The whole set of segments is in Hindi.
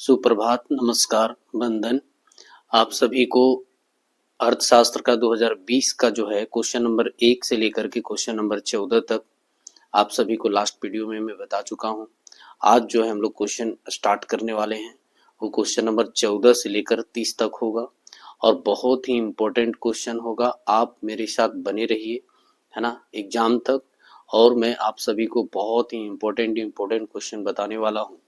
सुप्रभात, नमस्कार, वंदन। आप सभी को अर्थशास्त्र का 2020 का जो है क्वेश्चन नंबर 1 से लेकर के क्वेश्चन नंबर 14 तक आप सभी को लास्ट वीडियो में मैं बता चुका हूं। आज जो है हम लोग क्वेश्चन स्टार्ट करने वाले हैं, वो क्वेश्चन नंबर 14 से लेकर 30 तक होगा और बहुत ही इम्पोर्टेंट क्वेश्चन होगा। आप मेरे साथ बने रहिए, है ना, एग्जाम तक। और मैं आप सभी को बहुत ही इम्पोर्टेंट क्वेश्चन बताने वाला हूँ।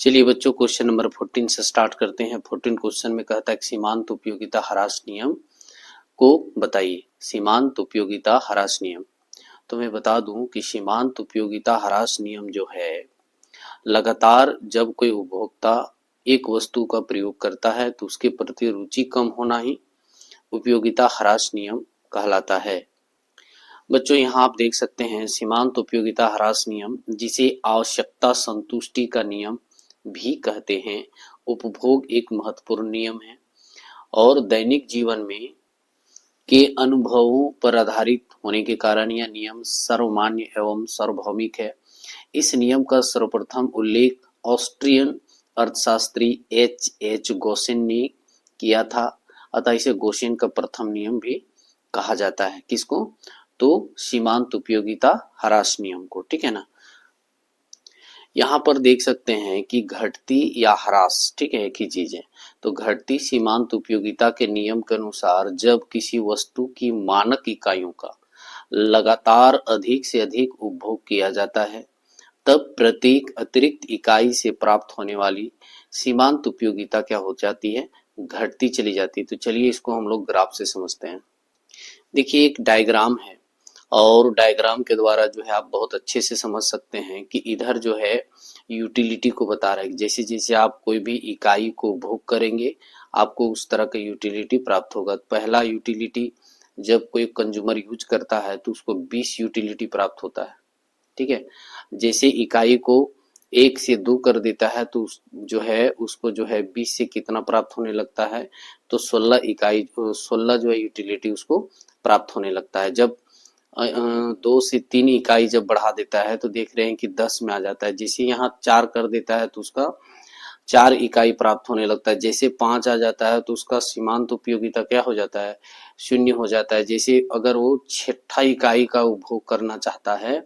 चलिए बच्चों, क्वेश्चन नंबर 14 से स्टार्ट करते हैं। 14 क्वेश्चन में कहता है कि सीमांत उपयोगिता ह्रास नियम को बताइए। सीमांत उपयोगिता ह्रास नियम, तो मैं बता दूं कि सीमांत उपयोगिता ह्रास नियम जो है, लगातार जब कोई उपभोक्ता एक वस्तु का प्रयोग करता है तो उसके प्रति रुचि कम होना ही उपयोगिता ह्रास नियम कहलाता है। बच्चों यहाँ आप देख सकते हैं सीमांत उपयोगिता ह्रास नियम, जिसे आवश्यकता संतुष्टि का नियम भी कहते हैं। उपभोग एक महत्वपूर्ण नियम है और दैनिक जीवन में के अनुभवों पर आधारित होने के कारण यह नियम सर्वमान्य एवं सार्वभौमिक है। इस नियम का सर्वप्रथम उल्लेख ऑस्ट्रियन अर्थशास्त्री H.H. गोसेन ने किया था, अतः इसे गोसेन का प्रथम नियम भी कहा जाता है। किसको? तो सीमांत उपयोगिता ह्रास नियम को, ठीक है ना। यहाँ पर देख सकते हैं कि घटती या ह्रास, ठीक है, एक ही चीज है। तो घटती सीमांत उपयोगिता के नियम के अनुसार जब किसी वस्तु की मानक इकाइयों का लगातार अधिक से अधिक उपभोग किया जाता है, तब प्रत्येक अतिरिक्त इकाई से प्राप्त होने वाली सीमांत उपयोगिता क्या हो जाती है? घटती चली जाती है। तो चलिए इसको हम लोग ग्राफ से समझते हैं। देखिए एक डायग्राम है और डायग्राम के द्वारा जो है आप बहुत अच्छे से समझ सकते हैं कि इधर जो है यूटिलिटी को बता रहा है। जैसे जैसे आप कोई भी इकाई को उपभोग करेंगे आपको उस तरह का यूटिलिटी प्राप्त होगा। पहला यूटिलिटी, जब कोई कंज्यूमर यूज करता है तो उसको 20 यूटिलिटी प्राप्त होता है, ठीक है। जैसे इकाई को 1 से 2 कर देता है तो जो है उसको जो है 20 से कितना प्राप्त होने लगता है? तो 16 जो है यूटिलिटी उसको प्राप्त होने लगता है। जब 2 से 3 इकाई जब बढ़ा देता है तो देख रहे हैं कि 10 में आ जाता है। जैसे यहाँ 4 कर देता है तो उसका 4 इकाई प्राप्त होने लगता है। जैसे 5 आ जाता है तो उसका सीमांत उपयोगिता क्या हो जाता है? 0 हो जाता है। जैसे अगर वो 6ठा इकाई का उपभोग करना चाहता है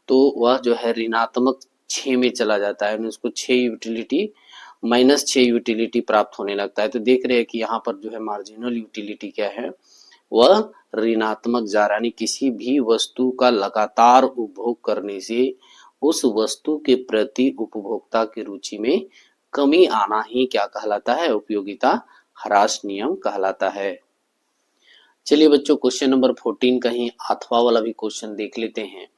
तो वह जो है ऋणात्मक 6 में चला जाता है, उसको 6 यूटिलिटी -6 यूटिलिटी प्राप्त होने लगता है। तो देख रहे हैं कि यहाँ पर जो है मार्जिनल यूटिलिटी क्या है? वह ऋणात्मक जा रहा है, यानी किसी भी वस्तु का लगातार उपभोग करने से उस वस्तु के प्रति उपभोक्ता की रुचि में कमी आना ही क्या कहलाता है? उपयोगिता ह्रास नियम कहलाता है। चलिए बच्चों, क्वेश्चन नंबर 14 का ही अथवा वाला भी क्वेश्चन देख लेते हैं।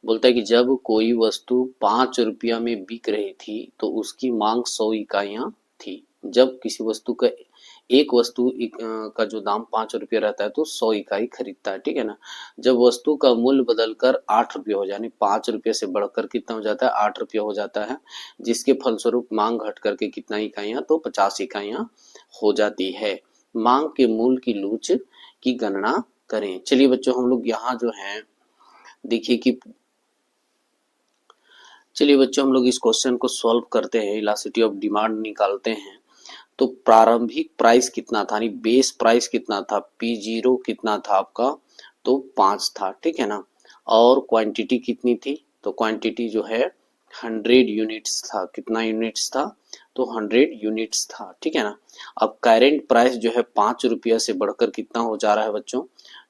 बोलता है कि जब कोई वस्तु 5 रुपया में बिक रही थी तो उसकी मांग 100 इकाइयां थी। जब किसी वस्तु का एक वस्तु का जो दाम 5 रुपया रहता है तो 100 इकाई खरीदता है, ठीक है ना। जब वस्तु का मूल्य बदलकर 8 रुपया हो जाए, 5 रुपये से बढ़कर कितना हो जाता है? 8 रुपया हो जाता है, जिसके फलस्वरूप मांग घट करके कितना इकाइयां? तो 50 इकाइयां हो जाती है। मांग के मूल्य की लूच की गणना करें। चलिए बच्चों, हम लोग यहाँ जो है देखिए कि चलिए बच्चों हम लोग इस क्वेश्चन को सॉल्व करते हैं, इलास्टिसिटी ऑफ डिमांड निकालते हैं। तो प्रारंभिक प्राइस कितना था, बेस प्राइस कितना था? P0 कितना था आपका? तो 5 था, ठीक है ना। और क्वांटिटी कितनी थी? तो क्वांटिटी जो है 100 यूनिट्स था। कितना यूनिट्स था? तो 100 यूनिट्स था, ठीक है ना। अब करेंट प्राइस जो है 5 रुपया से बढ़कर कितना हो जा रहा है बच्चों?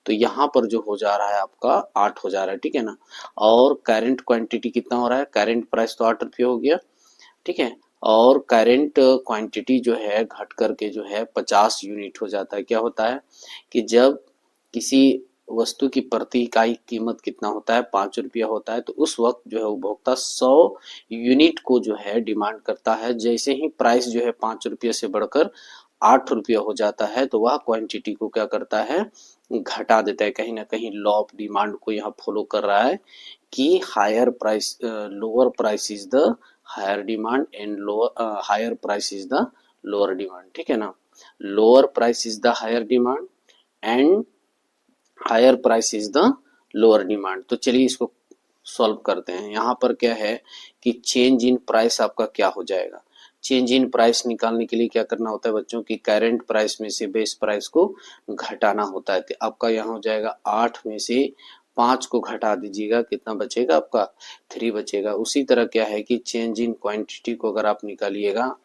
तो यहाँ पर जो हो जा रहा है आपका 8 हो जा रहा है, ठीक है ना। और करेंट क्वांटिटी कितना हो रहा है? करेंट प्राइस तो 8 रुपया हो गया, ठीक है। और करेंट क्वांटिटी जो है घट करके जो है 50 यूनिट हो जाता है। क्या होता है कि जब किसी वस्तु की प्रति इकाई कीमत कितना होता है? 5 रुपया होता है, तो उस वक्त जो है उपभोक्ता 100 यूनिट को जो है डिमांड करता है। जैसे ही प्राइस जो है 5 रुपये से बढ़कर 8 रुपया हो जाता है तो वह क्वांटिटी को क्या करता है? घटा देता है। कहीं ना कहीं लॉ ऑफ डिमांड को यहाँ फॉलो कर रहा है कि higher price, lower price is the higher demand and lower higher price is the lower demand, ठीक है ना। Lower price is the higher demand and higher price is the lower demand. तो चलिए इसको सॉल्व करते हैं। यहाँ पर क्या है कि चेंज इन प्राइस आपका क्या हो जाएगा? चेंज इन प्राइस निकालने के लिए क्या करना होता है बच्चों की करंट प्राइस में से बेस प्राइस को घटाना होता है। तो आपका यहाँ हो जाएगा 8 में से 5 को घटा दीजिएगा, कितना बचेगा आपका 3 बचेगा। उसी तरह क्या है कि चेंज इन क्वांटिटी को अगर आप निकालिएगा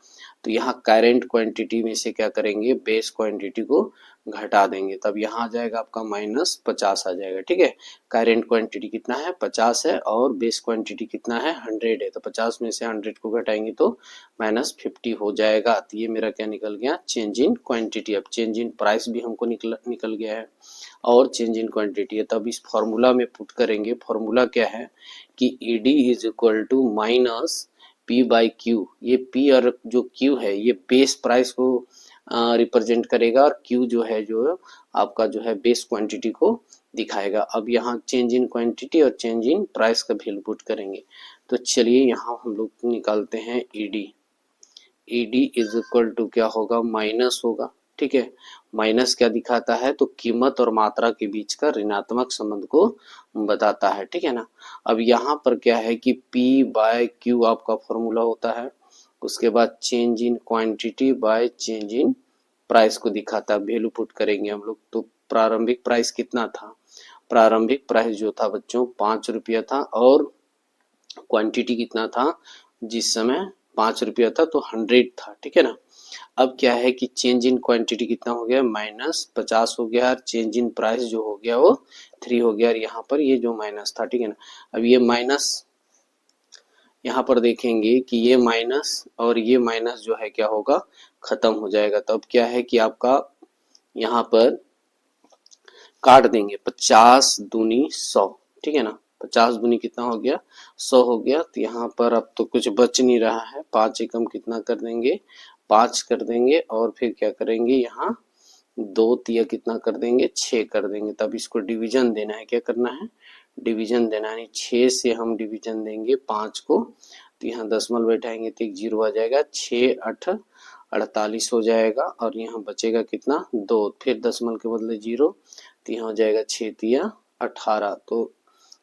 तो यहाँ करंट क्वांटिटी में से क्या करेंगे बेस क्वांटिटी को घटा देंगे, तब यहाँ आ जाएगा आपका -50 आ जाएगा। ठीक है, करंट क्वांटिटी कितना है 50 है और बेस क्वांटिटी कितना है 100 है, तो 50 में से 100 को घटाएंगे तो -50 हो जाएगा। तो ये मेरा क्या निकल गया चेंज इन क्वांटिटी। अब चेंज इन प्राइस भी हमको निकल गया है और चेंज इन क्वांटिटी है, तब इस फॉर्मूला में पुट करेंगे। फॉर्मूला क्या है कि ED is equal to minus P by Q. ये पी और जो क्यू है ये बेस प्राइस को रिप्रेजेंट करेगा और क्यू जो है जो आपका जो है बेस क्वांटिटी को दिखाएगा। अब यहाँ चेंज इन क्वांटिटी और चेंज इन प्राइस का वैल्यू पुट करेंगे। तो चलिए यहाँ हम लोग निकालते हैं ED. ED is equal to क्या होगा माइनस होगा। ठीक है, माइनस क्या दिखाता है तो कीमत और मात्रा के बीच का ऋणात्मक संबंध को बताता है। ठीक है ना। अब यहाँ पर क्या है कि P बाय Q आपका फॉर्मूला होता है, उसके बाद change in quantity by change in price को दिखाता है। वैल्यू पुट करेंगे हम लोग। तो प्रारंभिक प्राइस कितना था, प्रारंभिक प्राइस जो था बच्चों 5 रुपया था और क्वांटिटी कितना था जिस समय 5 रुपया था तो 100 था। ठीक है ना। अब क्या है कि चेंज इन क्वांटिटी कितना हो गया -50 हो गया और चेंज इन प्राइस जो हो गया वो 3 हो गया और यहाँ पर ये जो माइनस था। ठीक है ना। अब ये माइनस यहाँ पर देखेंगे कि ये माइनस और ये माइनस जो है क्या होगा खत्म हो जाएगा। तो अब क्या है कि आपका यहाँ पर काट देंगे 50 दूनी 100। ठीक है ना, 50 दूनी कितना हो गया 100 हो गया। तो यहाँ पर अब तो कुछ बच नहीं रहा है, 5 एकम कितना कर देंगे 5 कर देंगे और फिर क्या करेंगे यहाँ 2 तिया कितना कर देंगे 6 कर देंगे। तब इसको डिवीजन देना है, क्या करना है डिवीजन देना है। 6 से हम डिवीजन देंगे 5 को, तो यहाँ दशमलव बैठाएंगे तो एक 0 आ जाएगा, 6 8 48 हो जाएगा और यहाँ बचेगा कितना 2, फिर दशमलव के बदले 0, तो यहाँ हो जाएगा 6 तिया 18। तो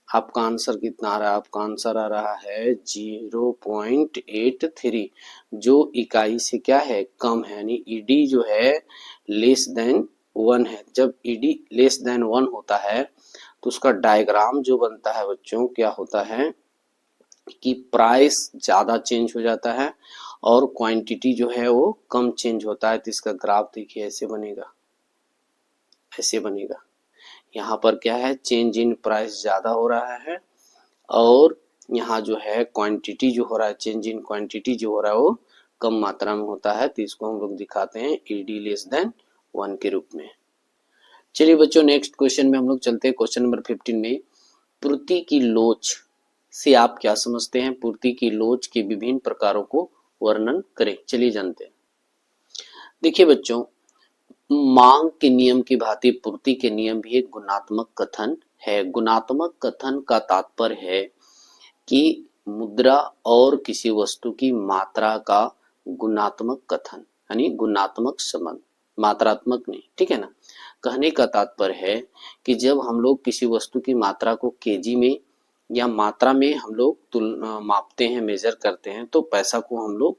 आपका आंसर कितना आ रहा है, आपका आंसर आ रहा है 0.83, जो इकाई से क्या है कम है, यानी ईडी जो है लेस देन 1 है। जब ईडी लेस देन 1 होता है तो उसका डायग्राम जो बनता है बच्चों क्या होता है कि प्राइस ज्यादा चेंज हो जाता है और क्वांटिटी जो है वो कम चेंज होता है। तो इसका ग्राफ देखिए ऐसे बनेगा, ऐसे बनेगा। यहाँ पर क्या है चेंज इन प्राइस ज्यादा हो रहा है और यहाँ जो है क्वांटिटी जो हो रहा है चेंज इन क्वांटिटी जो हो रहा है वो कम मात्रा में होता है। तो इसको हम लोग दिखाते हैं ईडी लेस देन 1 के रूप में। चलिए बच्चों नेक्स्ट क्वेश्चन में हम लोग चलते हैं। क्वेश्चन नंबर 15 में पूर्ति की लोच से आप क्या समझते हैं, पूर्ति की लोच के विभिन्न प्रकारों को वर्णन करें। चलिए जानते हैं। देखिए बच्चों, मांग के नियम की भांति पूर्ति के नियम भी एक गुणात्मक कथन है। गुणात्मक कथन का तात्पर्य है कि मुद्रा और किसी वस्तु की मात्रा का गुणात्मक कथन, यानी गुणात्मक संबंध, मात्रात्मक नहीं। ठीक है ना। कहने का तात्पर्य है कि जब हम लोग किसी वस्तु की मात्रा को केजी में या मात्रा में हम लोग मापते हैं, मेजर करते हैं, तो पैसा को हम लोग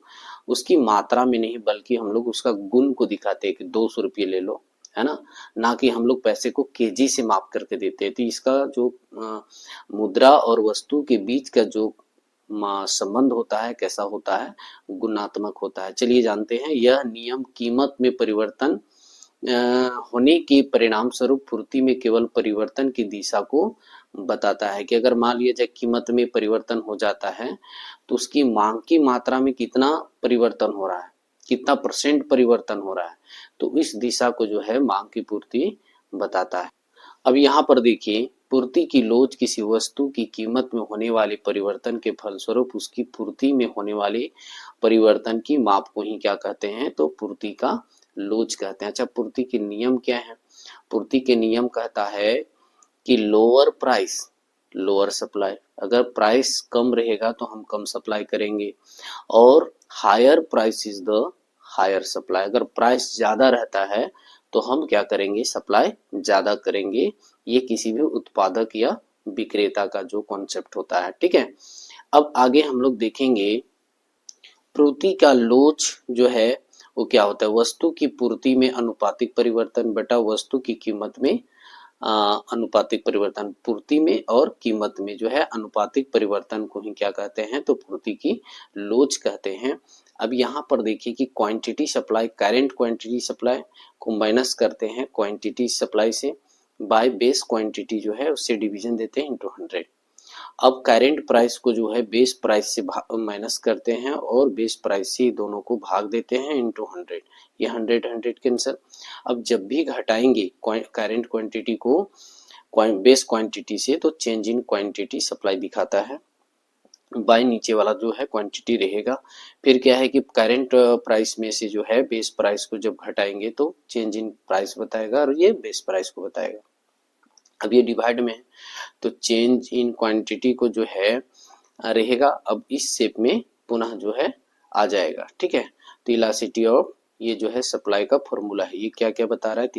उसकी मात्रा में नहीं बल्कि हम लोग उसका गुण को दिखाते हैं कि 200 रुपये ले लो, है ना कि हम लोग पैसे को केजी से माप करके देते हैं। तो इसका जो मुद्रा और वस्तु के बीच का जो संबंध होता है कैसा होता है, गुणात्मक होता है। चलिए जानते हैं। यह नियम कीमत में परिवर्तन होने के परिणाम स्वरूप पूर्ति में केवल परिवर्तन की दिशा को बताता है कि अगर मान लिया जाए कीमत में परिवर्तन हो जाता है तो उसकी मांग की मात्रा में कितना परिवर्तन हो रहा है, कितना % परिवर्तन हो रहा है, तो इस दिशा को जो है मांग की पूर्ति बताता है। अब यहाँ पर देखिए, पूर्ति की लोच किसी वस्तु की कीमत में होने वाले परिवर्तन के फलस्वरूप उसकी पूर्ति में होने वाले परिवर्तन की माप को ही क्या कहते हैं, तो पूर्ति का लोच कहते हैं। अच्छा, पूर्ति के नियम क्या है? पूर्ति के नियम कहता है कि लोअर प्राइस लोअर सप्लाई, अगर प्राइस कम रहेगा तो हम कम सप्लाई करेंगे, और higher price is the higher supply, अगर प्राइस ज्यादा रहता है तो हम क्या करेंगे सप्लाई ज्यादा करेंगे। ये किसी भी उत्पादक या विक्रेता का जो कॉन्सेप्ट होता है। ठीक है। अब आगे हम लोग देखेंगे पूर्ति का लोच जो है वो क्या होता है, वस्तु की पूर्ति में अनुपातिक परिवर्तन बटा वस्तु की कीमत में अनुपातिक परिवर्तन। पूर्ति में और कीमत में जो है अनुपातिक परिवर्तन को ही क्या कहते हैं, तो पूर्ति की लोच कहते हैं। अब यहाँ पर देखिए कि quantity supply, current quantity supply को माइनस करते हैं क्वांटिटी सप्लाई से, बाय बेस क्वांटिटी जो है उससे डिवीजन देते हैं इंटू 100। अब करेंट प्राइस को जो है बेस प्राइस से माइनस करते हैं और बेस प्राइस से दोनों को भाग देते हैं इंटू 100। ये 100 कैंसिल। अब जब भी घटाएंगे करेंट क्वांटिटी को बेस क्वांटिटी से तो चेंज इन क्वांटिटी सप्लाई दिखाता है, बाय नीचे वाला जो है क्वांटिटी रहेगा। फिर क्या है कि करेंट प्राइस में से जो है बेस प्राइस को जब घटाएंगे तो चेंज इन प्राइस बताएगा और ये बेस प्राइस को बताएगा। अब ये डिवाइड में है तो चेंज इन क्वांटिटी को जो है रहेगा, अब इस शेप में पुनः जो है आ जाएगा। ठीक है, तो इलास्टिसिटी ऑफ ये जो है सप्लाई का फॉर्मूला है। ये क्या क्या बता रहा है,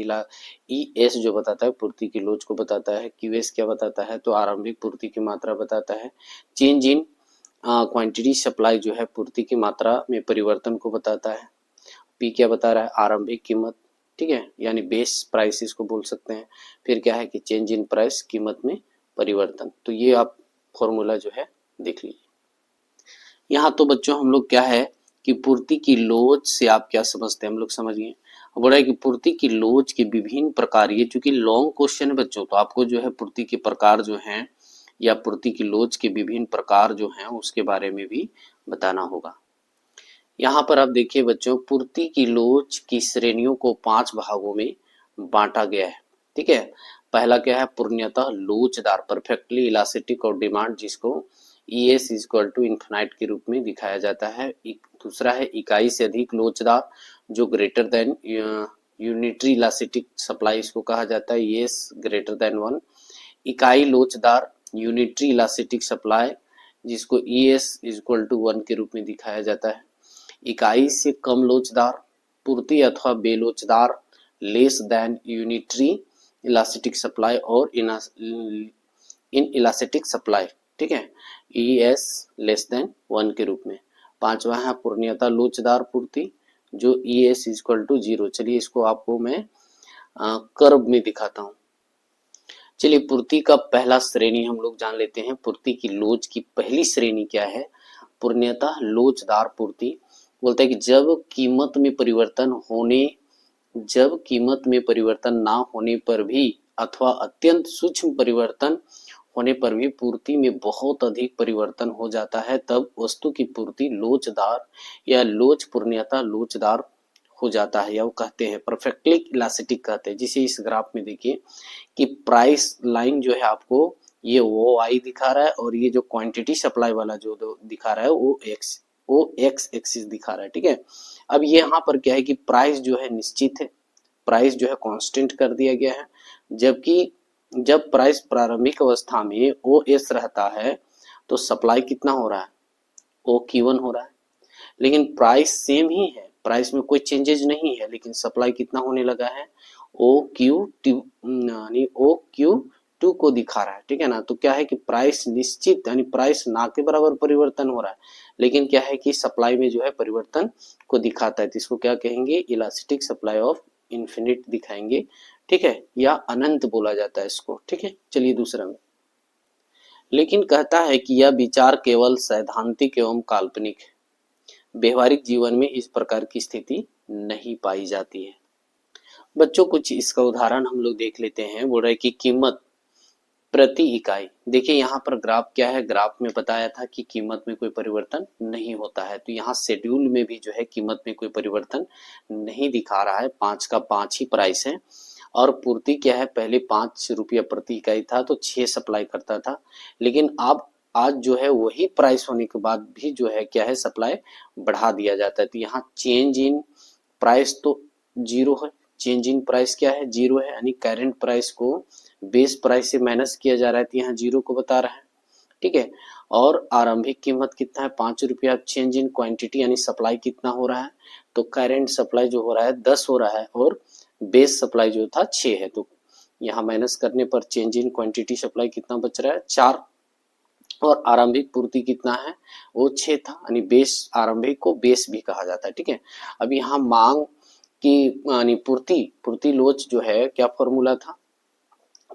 ई एस जो बताता है पूर्ति की लोच को बताता है, क्यू एस क्या बताता है, तो आरंभिक पूर्ति की मात्रा बताता है, चेंज इन क्वांटिटी सप्लाई जो है पूर्ति की मात्रा में परिवर्तन को बताता है, पी क्या बता रहा है, आरंभिक कीमत। ठीक है, यानी बेस प्राइस इसको बोल सकते हैं। फिर क्या है कि चेंज इन प्राइस, कीमत में परिवर्तन। तो ये आप फॉर्मूला जो है देख लीजिए। यहाँ तो बच्चों हम लोग क्या है कि पूर्ति की लोच से आप क्या समझते हैं, हम लोग समझ गए। बोला है कि पूर्ति की लोच के विभिन्न प्रकार, ये चूंकि लॉन्ग क्वेश्चन है बच्चों तो आपको जो है पूर्ति के प्रकार जो हैं या पूर्ति की लोच के विभिन्न प्रकार जो हैं उसके बारे में भी बताना होगा। यहाँ पर आप देखिए बच्चों, पूर्ति की लोच की श्रेणियों को 5 भागों में बांटा गया है। ठीक है, पहला क्या है, पूर्णतः लोचदार, परफेक्टली इलास्टिक और डिमांड, जिसको ES इक्वल टू इन्फिनाइट के रूप में दिखाया जाता है। दूसरा है इकाई से अधिक लोचदार, जो greater than unitary elastic supply इसको कहा जाता है, ES ग्रेटर देन 1। इकाई लोचदार यूनिटरी इलास्टिक सप्लाई, जिसको ES इक्वल टू 1 के रूप में दिखाया जाता है। इकाई से कम लोचदार पूर्ति अथवा बेलोचदार, less than unitary elastic supply और इन इलास्टिक सप्लाई। ठीक है, ES लेस देन 1 के रूप में। पांचवा है पूर्णतः लोचदार पूर्ति, जो ES इक्वल टू 0। चलिए इसको आपको मैं कर्व में दिखाता हूं। चलिए पूर्ति का पहला श्रेणी हम लोग जान लेते हैं। पूर्ति की लोच की पहली श्रेणी क्या है, पूर्णतः लोचदार पूर्ति। बोलता है कि जब कीमत में परिवर्तन ना होने पर भी अथवा अत्यंत सूक्ष्म परिवर्तन होने पर भी पूर्ति में बहुत अधिक परिवर्तन हो जाता है, तब वस्तु की पूर्ति लोचदार या लोच पूर्णतः लोचदार हो जाता है, या वो कहते हैं परफेक्टली इलास्टिक कहते हैं। जिसे इस ग्राफ में देखिए कि प्राइस लाइन जो है आपको ये वो आई दिखा रहा है और ये जो क्वांटिटी सप्लाई वाला जो दिखा रहा है वो एक्स एक्सिस दिखा रहा है। ठीक है, अब ये यहाँ पर क्या है कि प्राइस जो है निश्चित है, प्राइस जो है कांस्टेंट कर दिया गया है, जबकि जब प्राइस प्रारंभिक अवस्था में OS रहता है तो सप्लाई कितना हो रहा है, OQ1 हो रहा है। लेकिन प्राइस सेम ही है, प्राइस में कोई चेंजेस नहीं है, लेकिन सप्लाई कितना होने लगा है, OQ2 यानी OQ2 को दिखा रहा है। ठीक है ना, तो क्या है कि प्राइस निश्चित यानी प्राइस ना के बराबर परिवर्तन हो रहा है, लेकिन क्या है कि सप्लाई में जो है परिवर्तन को दिखाता है। तो इसको क्या कहेंगे, इलास्टिक सप्लाई ऑफ इन्फिनिट दिखाएंगे। ठीक है, या अनंत बोला जाता है इसको। ठीक है, चलिए दूसरा में, लेकिन कहता है कि यह विचार केवल सैद्धांतिक एवं काल्पनिक है, व्यवहारिक जीवन में इस प्रकार की स्थिति नहीं पाई जाती है। बच्चों कुछ इसका उदाहरण हम लोग देख लेते हैं। बोल रहे कि कीमत प्रति इकाई, देखिए यहाँ पर ग्राफ क्या है, ग्राफ में बताया था कि कीमत में कोई परिवर्तन नहीं होता है, तो यहाँ शेड्यूल में भी जो है कीमत में कोई परिवर्तन नहीं दिखा रहा है, 5 का 5 ही प्राइस है। और पूर्ति क्या है, पहले 5 रुपया प्रति इकाई था तो 6 सप्लाई करता था, लेकिन अब आज जो है वही प्राइस होने के बाद भी जो है क्या है, सप्लाई बढ़ा दिया जाता है। तो यहाँ चेंज इन प्राइस तो 0 है, चेंज इन प्राइस क्या है, 0 है, यानी करेंट प्राइस को बेस प्राइस से माइनस किया जा रहा है, तो यहाँ 0 को बता रहा है। ठीक है, और आरंभिक कीमत कितना है, 5 रुपया। चेंज इन क्वांटिटी यानी सप्लाई कितना हो रहा है, तो करेंट सप्लाई जो हो रहा है 10 हो रहा है और बेस सप्लाई जो था 6 है, तो यहाँ माइनस करने पर चेंज इन क्वांटिटी सप्लाई कितना बच रहा है, 4। और आरंभिक पूर्ति कितना है, वो 6 था, यानी बेस, आरंभिक को बेस भी कहा जाता है। ठीक है, अब यहाँ मांग की यानी पूर्ति लोच जो है, क्या फॉर्मूला था,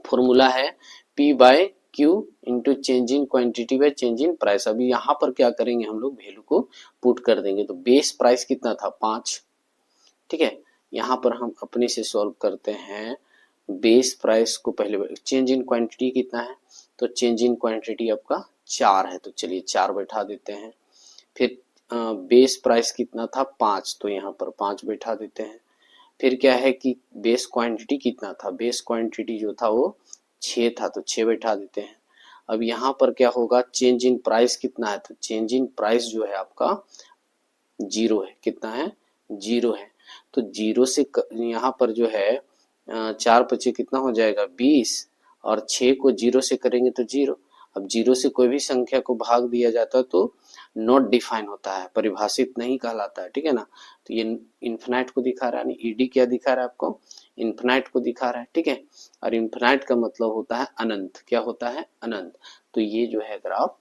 फॉर्मूला है P by Q into change in quantity by change in price. अभी यहाँ पर क्या करेंगे हम लोग, वैल्यू को पुट कर देंगे। तो बेस प्राइस कितना था, 5। ठीक है, यहाँ पर हम अपने से सॉल्व करते हैं। बेस प्राइस को पहले, चेंज इन क्वांटिटी कितना है, तो चेंज इन क्वांटिटी आपका 4 है, तो चलिए 4 बैठा देते हैं। फिर बेस प्राइस कितना था, 5, तो यहाँ पर 5 बैठा देते हैं। फिर क्या है कि बेस क्वांटिटी कितना था, बेस क्वांटिटी जो था वो 6 था, तो 6 बैठा देते हैं। अब यहाँ पर क्या होगा, चेंज इन प्राइस कितना है, तो चेंज इन प्राइस जो है आपका 0 है, कितना है, 0 है। तो 0 से यहाँ पर जो है 4 पचे कितना हो जाएगा, 20, और 6 को 0 से करेंगे तो 0। अब 0 से कोई भी संख्या को भाग दिया जाता है तो नॉट डिफाइन होता है, परिभाषित नहीं कहलाता है। ठीक है ना, तो ये इन्फिनाइट को दिखा रहा है, ईडी क्या दिखा रहा है आपको, इन्फिनाइट को दिखा रहा है। ठीक है, और इन्फिनाइट का मतलब होता है अनंत, क्या होता है, अनंत। तो ये जो है ग्राफ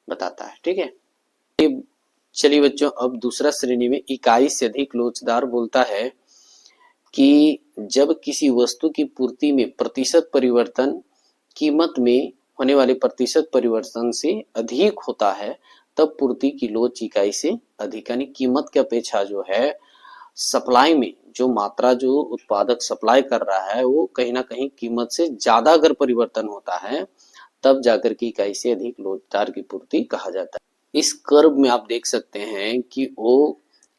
बताता है। ठीक है, चलिए बच्चों, अब दूसरा श्रेणी में इकाई से अधिक लोचदार बोलता है कि जब किसी वस्तु की पूर्ति में प्रतिशत परिवर्तन कीमत में होने वाले प्रतिशत परिवर्तन से अधिक होता है, तब पूर्ति की लोच इकाई से अधिक, यानी कीमत की अपेक्षा जो है सप्लाई में जो मात्रा जो उत्पादक सप्लाई कर रहा है वो कहीं ना कहीं कीमत से ज्यादा अगर परिवर्तन होता है, तब जाकर के इकाई से अधिक लोचदार की पूर्ति कहा जाता है। इस कर्व में आप देख सकते हैं कि ओ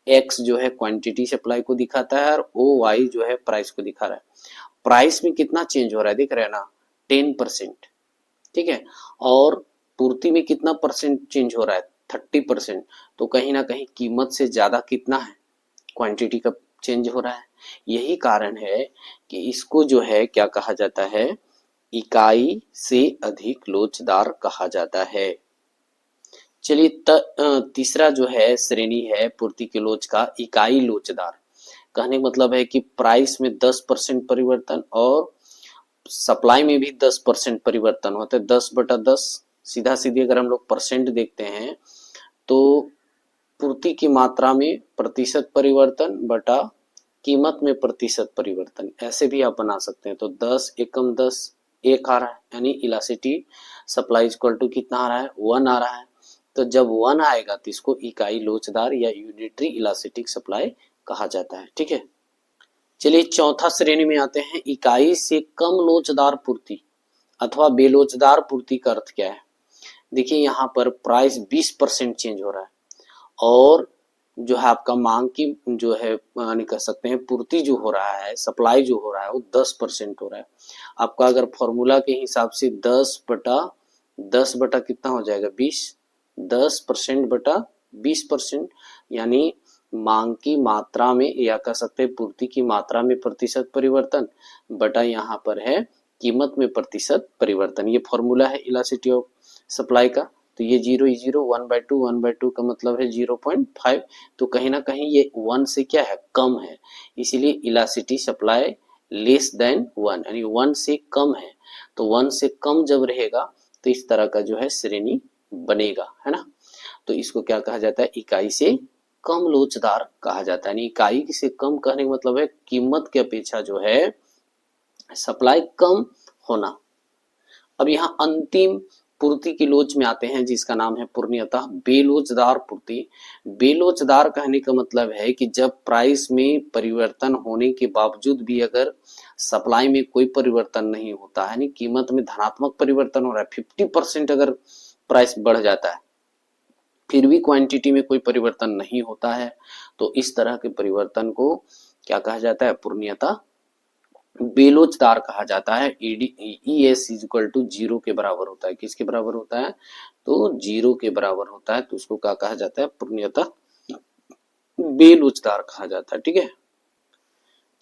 एक्स जो है क्वांटिटी सप्लाई को दिखाता है और ओ वाई जो है प्राइस को दिखा रहा है। प्राइस में कितना चेंज हो रहा है, दिख रहा है ना, 10%। ठीक है, और पूर्ति में कितना परसेंट चेंज हो रहा है, 30%। तो कहीं ना कहीं कीमत से ज्यादा कितना है, क्वांटिटी का चेंज हो रहा है। यही कारण है कि इसको जो है क्या कहा जाता है, इकाई से अधिक लोचदार कहा जाता है। चलिए तीसरा जो है श्रेणी है पूर्ति के लोच का, इकाई लोचदार। कहने का मतलब है कि प्राइस में 10% परिवर्तन और सप्लाई में भी 10% परिवर्तन होता है। 10/10, सीधा सीधी अगर हम लोग परसेंट देखते हैं तो पूर्ति की मात्रा में प्रतिशत परिवर्तन बटा कीमत में प्रतिशत परिवर्तन, ऐसे भी आप बना सकते हैं। तो 10 एकम 10 1 आ रहा है, यानी इलास्टिसिटी सप्लाई इक्वल टू कितना आ रहा है, 1 आ रहा है। तो जब 1 आएगा तो इसको इकाई लोचदार या यूनिटरी इलास्टिक सप्लाई कहा जाता है। ठीक है, चलिए चौथा श्रेणी में आते हैं, इकाई से कम लोचदार पूर्ति अथवा बेलोचदार पूर्ति का अर्थ क्या है। देखिए यहाँ पर प्राइस 20% चेंज हो रहा है और जो है आपका मांग की जो है यानी कह सकते हैं पूर्ति जो हो रहा है, सप्लाई जो हो रहा है वो 10% हो रहा है। आपका अगर फॉर्मूला के हिसाब से 10 बटा कितना हो जाएगा, 20, 10% बटा 20%, यानी मांग की मात्रा में या कह सकते हैं पूर्ति की मात्रा में प्रतिशत परिवर्तन बटा यहाँ पर है कीमत में प्रतिशत परिवर्तन। ये फॉर्मूला है इलास्टिसिटी ऑफ सप्लाई का। तो ये 0 1/2, 1/2 का मतलब है 0.5। तो कहीं ना कहीं ये 1 से क्या है, कम है, इसीलिए इलास्टिसिटी सप्लाई लेस देन 1, यानी 1 से कम है। तो 1 से कम जब रहेगा तो इस तरह का जो है श्रेणी बनेगा, है ना। तो इसको क्या कहा जाता है, इकाई से कम लोचदार कहा जाता है। यानी इकाई से कम कहने का मतलब है कीमत की अपेक्षा जो है सप्लाई कम होना। अब यहाँ अंतिम पूर्ति की लोच में आते हैं जिसका नाम है पूर्णतः बेलोचदार पूर्ति। बेलोचदार कहने का मतलब है कि जब प्राइस में परिवर्तन होने के बावजूद भी अगर सप्लाई में कोई परिवर्तन नहीं होता है, यानी कीमत में धनात्मक परिवर्तन हो रहा है, 50% अगर प्राइस बढ़ जाता है फिर भी क्वांटिटी में कोई परिवर्तन नहीं होता है, तो इस तरह के परिवर्तन को क्या कहा जाता है, पूर्णतः बेलोचदार कहा जाता है। ES इक्वल टू 0 के बराबर होता है। किसके बराबर होता है, तो 0 के बराबर होता है। तो उसको क्या कहा जाता है, पूर्णतः बेलोचदार कहा जाता है। ठीक है,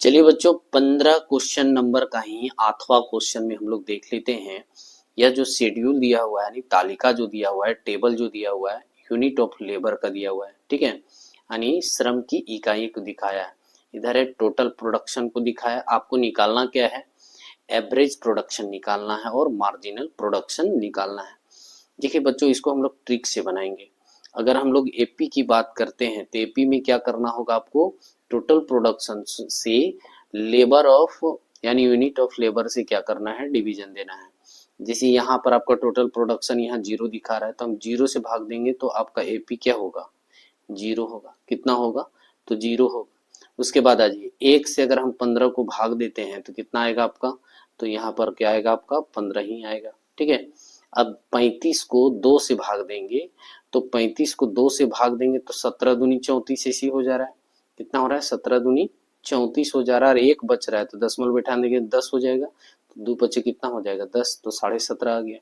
चलिए बच्चों 15 क्वेश्चन नंबर का ही 8वां क्वेश्चन में हम लोग देख लेते हैं। यह जो शेड्यूल दिया हुआ है, यानी तालिका जो दिया हुआ है, टेबल जो दिया हुआ है, यूनिट ऑफ लेबर का दिया हुआ है। ठीक है, यानी श्रम की इकाई को दिखाया है। इधर है टोटल प्रोडक्शन को दिखाया। आपको निकालना क्या है, एवरेज प्रोडक्शन निकालना है और मार्जिनल प्रोडक्शन निकालना है। देखिए बच्चों, इसको हम लोग ट्रिक से बनाएंगे। अगर हम लोग एपी की बात करते हैं तो एपी में क्या करना होगा आपको, टोटल प्रोडक्शन से लेबर ऑफ यानी यूनिट ऑफ लेबर से क्या करना है, डिवीजन देना है। जैसे यहाँ पर आपका टोटल प्रोडक्शन यहाँ 0 दिखा रहा है, तो हम 0 से भाग देंगे तो आपका एपी क्या होगा, 0 होगा। कितना होगा, तो 0 होगा। उसके बाद आ जाइए, 1 से अगर हम 15 को भाग देते हैं तो कितना आएगा आपका, तो यहाँ पर क्या आएगा आपका, 15 ही आएगा। ठीक है। अब 35 को 2 से भाग देंगे, तो 35 को 2 से भाग देंगे तो 17 दूनी 34 ऐसी हो जा रहा है। कितना हो रहा है, 17 दूनी 34 हो जा रहा है, और एक बच रहा है तो दशमलव बैठा देंगे 10 हो जाएगा, तो 2 बचे कितना हो जाएगा 10, तो 17.5 आ गया।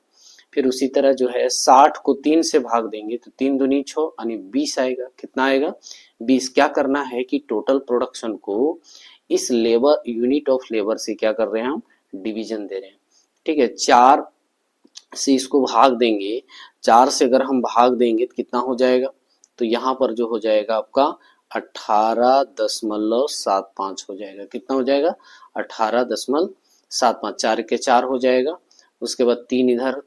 फिर उसी तरह जो है 60 को 3 से भाग देंगे तो 3 दूनी 6 यानी 20 आएगा। कितना आएगा, 20। क्या करना है कि टोटल प्रोडक्शन को इस लेबर यूनिट ऑफ लेबर से क्या कर रहे हैं, हम डिवीजन दे रहे हैं। ठीक है। 4 से इसको भाग देंगे, 4 से अगर हम भाग देंगे तो कितना हो जाएगा, तो यहाँ पर जो हो जाएगा आपका 18.75 हो जाएगा। कितना हो जाएगा, 18.75, 4 के 4 हो जाएगा। उसके बाद 3 इधर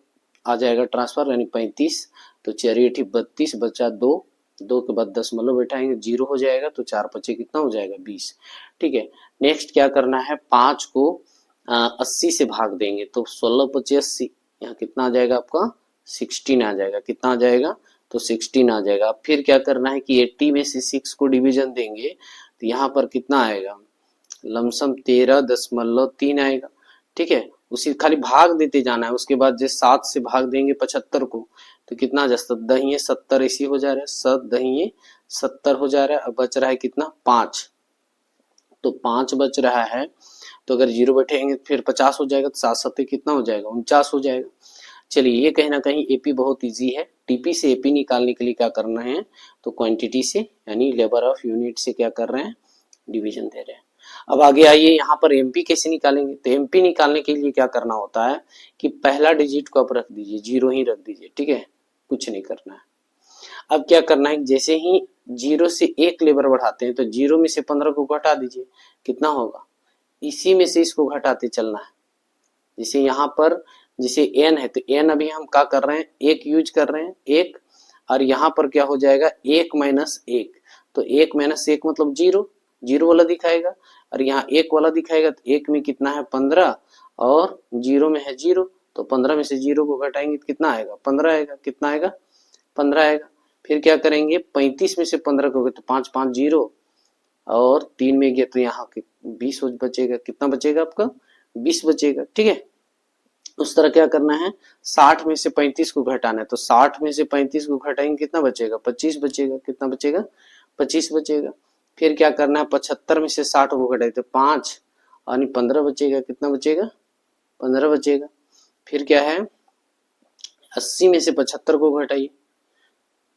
आ जाएगा ट्रांसफर यानी 35, तो 4 8 32 बचा 2, 2 के बाद दशमलव बैठाएंगे 0 हो जाएगा, तो 4 पचे कितना हो जाएगा 20। ठीक है। नेक्स्ट क्या करना है, 5 को 80 से भाग देंगे तो 16 पचे 80, यहाँ कितना आ जाएगा आपका 16 आ जाएगा। कितना आ जाएगा, तो 16 आ जाएगा। अब फिर क्या करना है कि 80 में से 6 को डिवीजन देंगे तो यहाँ पर कितना आएगा, लमसम 13.3 आएगा। ठीक है। उसी खाली भाग देते जाना है। उसके बाद जो 7 से भाग देंगे 75 को तो कितना आ जाए, 10 70 ऐसी हो जा रहा है, 7 70 हो जा रहा है। अब बच रहा है कितना, 5, तो 5 बच रहा है। तो अगर 0 बैठेंगे फिर 50 हो जाएगा, तो 7 7 कितना हो जाएगा, 49 हो जाएगा। चलिए, ये कहीं ना कहीं एपी बहुत इजी है। टीपी से एपी निकालने के लिए क्या करना है, तो क्वांटिटी से यानी लेबर ऑफ यूनिट से क्या कर रहे हैं, डिवीजन दे रहे हैं। अब आगे आइए, यहाँ पर एमपी कैसे निकालेंगे, तो एमपी निकालने के लिए क्या करना होता है कि पहला डिजिट को आप रख दीजिए, 0 ही रख दीजिए। ठीक है, कुछ नहीं करना है। अब क्या करना है, जैसे ही 0 से 1 लेबर बढ़ाते हैं तो 0 में से 15 को घटा दीजिए, कितना होगा, इसी में से इसको घटाते चलना है। जैसे यहाँ पर जैसे n है तो n अभी हम क्या कर रहे हैं, 1 यूज कर रहे हैं, 1, और यहाँ पर क्या हो जाएगा 1 माइनस 1, तो 1 माइनस 1 मतलब 0, 0 वाला दिखाएगा, और यहाँ 1 वाला दिखाएगा, तो 1 में कितना है 15 और 0 में है 0, तो 15 में से 0 को घटाएंगे तो कितना आएगा, 15 आएगा। कितना आएगा, 15 आएगा। फिर क्या करेंगे, 35 में से 15 को तो 5 5 0 और 3 में गया तो यहाँ 20 बचेगा। कितना बचेगा आपका, 20 बचेगा। ठीक है। उस तरह क्या करना है, 60 में से 35 को घटाना है, तो 60 में से 35 को घटाएंगे कितना बचेगा, 25 बचेगा। कितना बचेगा, 25 बचेगा। फिर क्या करना है, 75 में से 60 को घटाए तो 5 और 15 बचेगा। कितना बचेगा, 15 बचेगा। फिर क्या है, 80 में से 75 को घटाइए,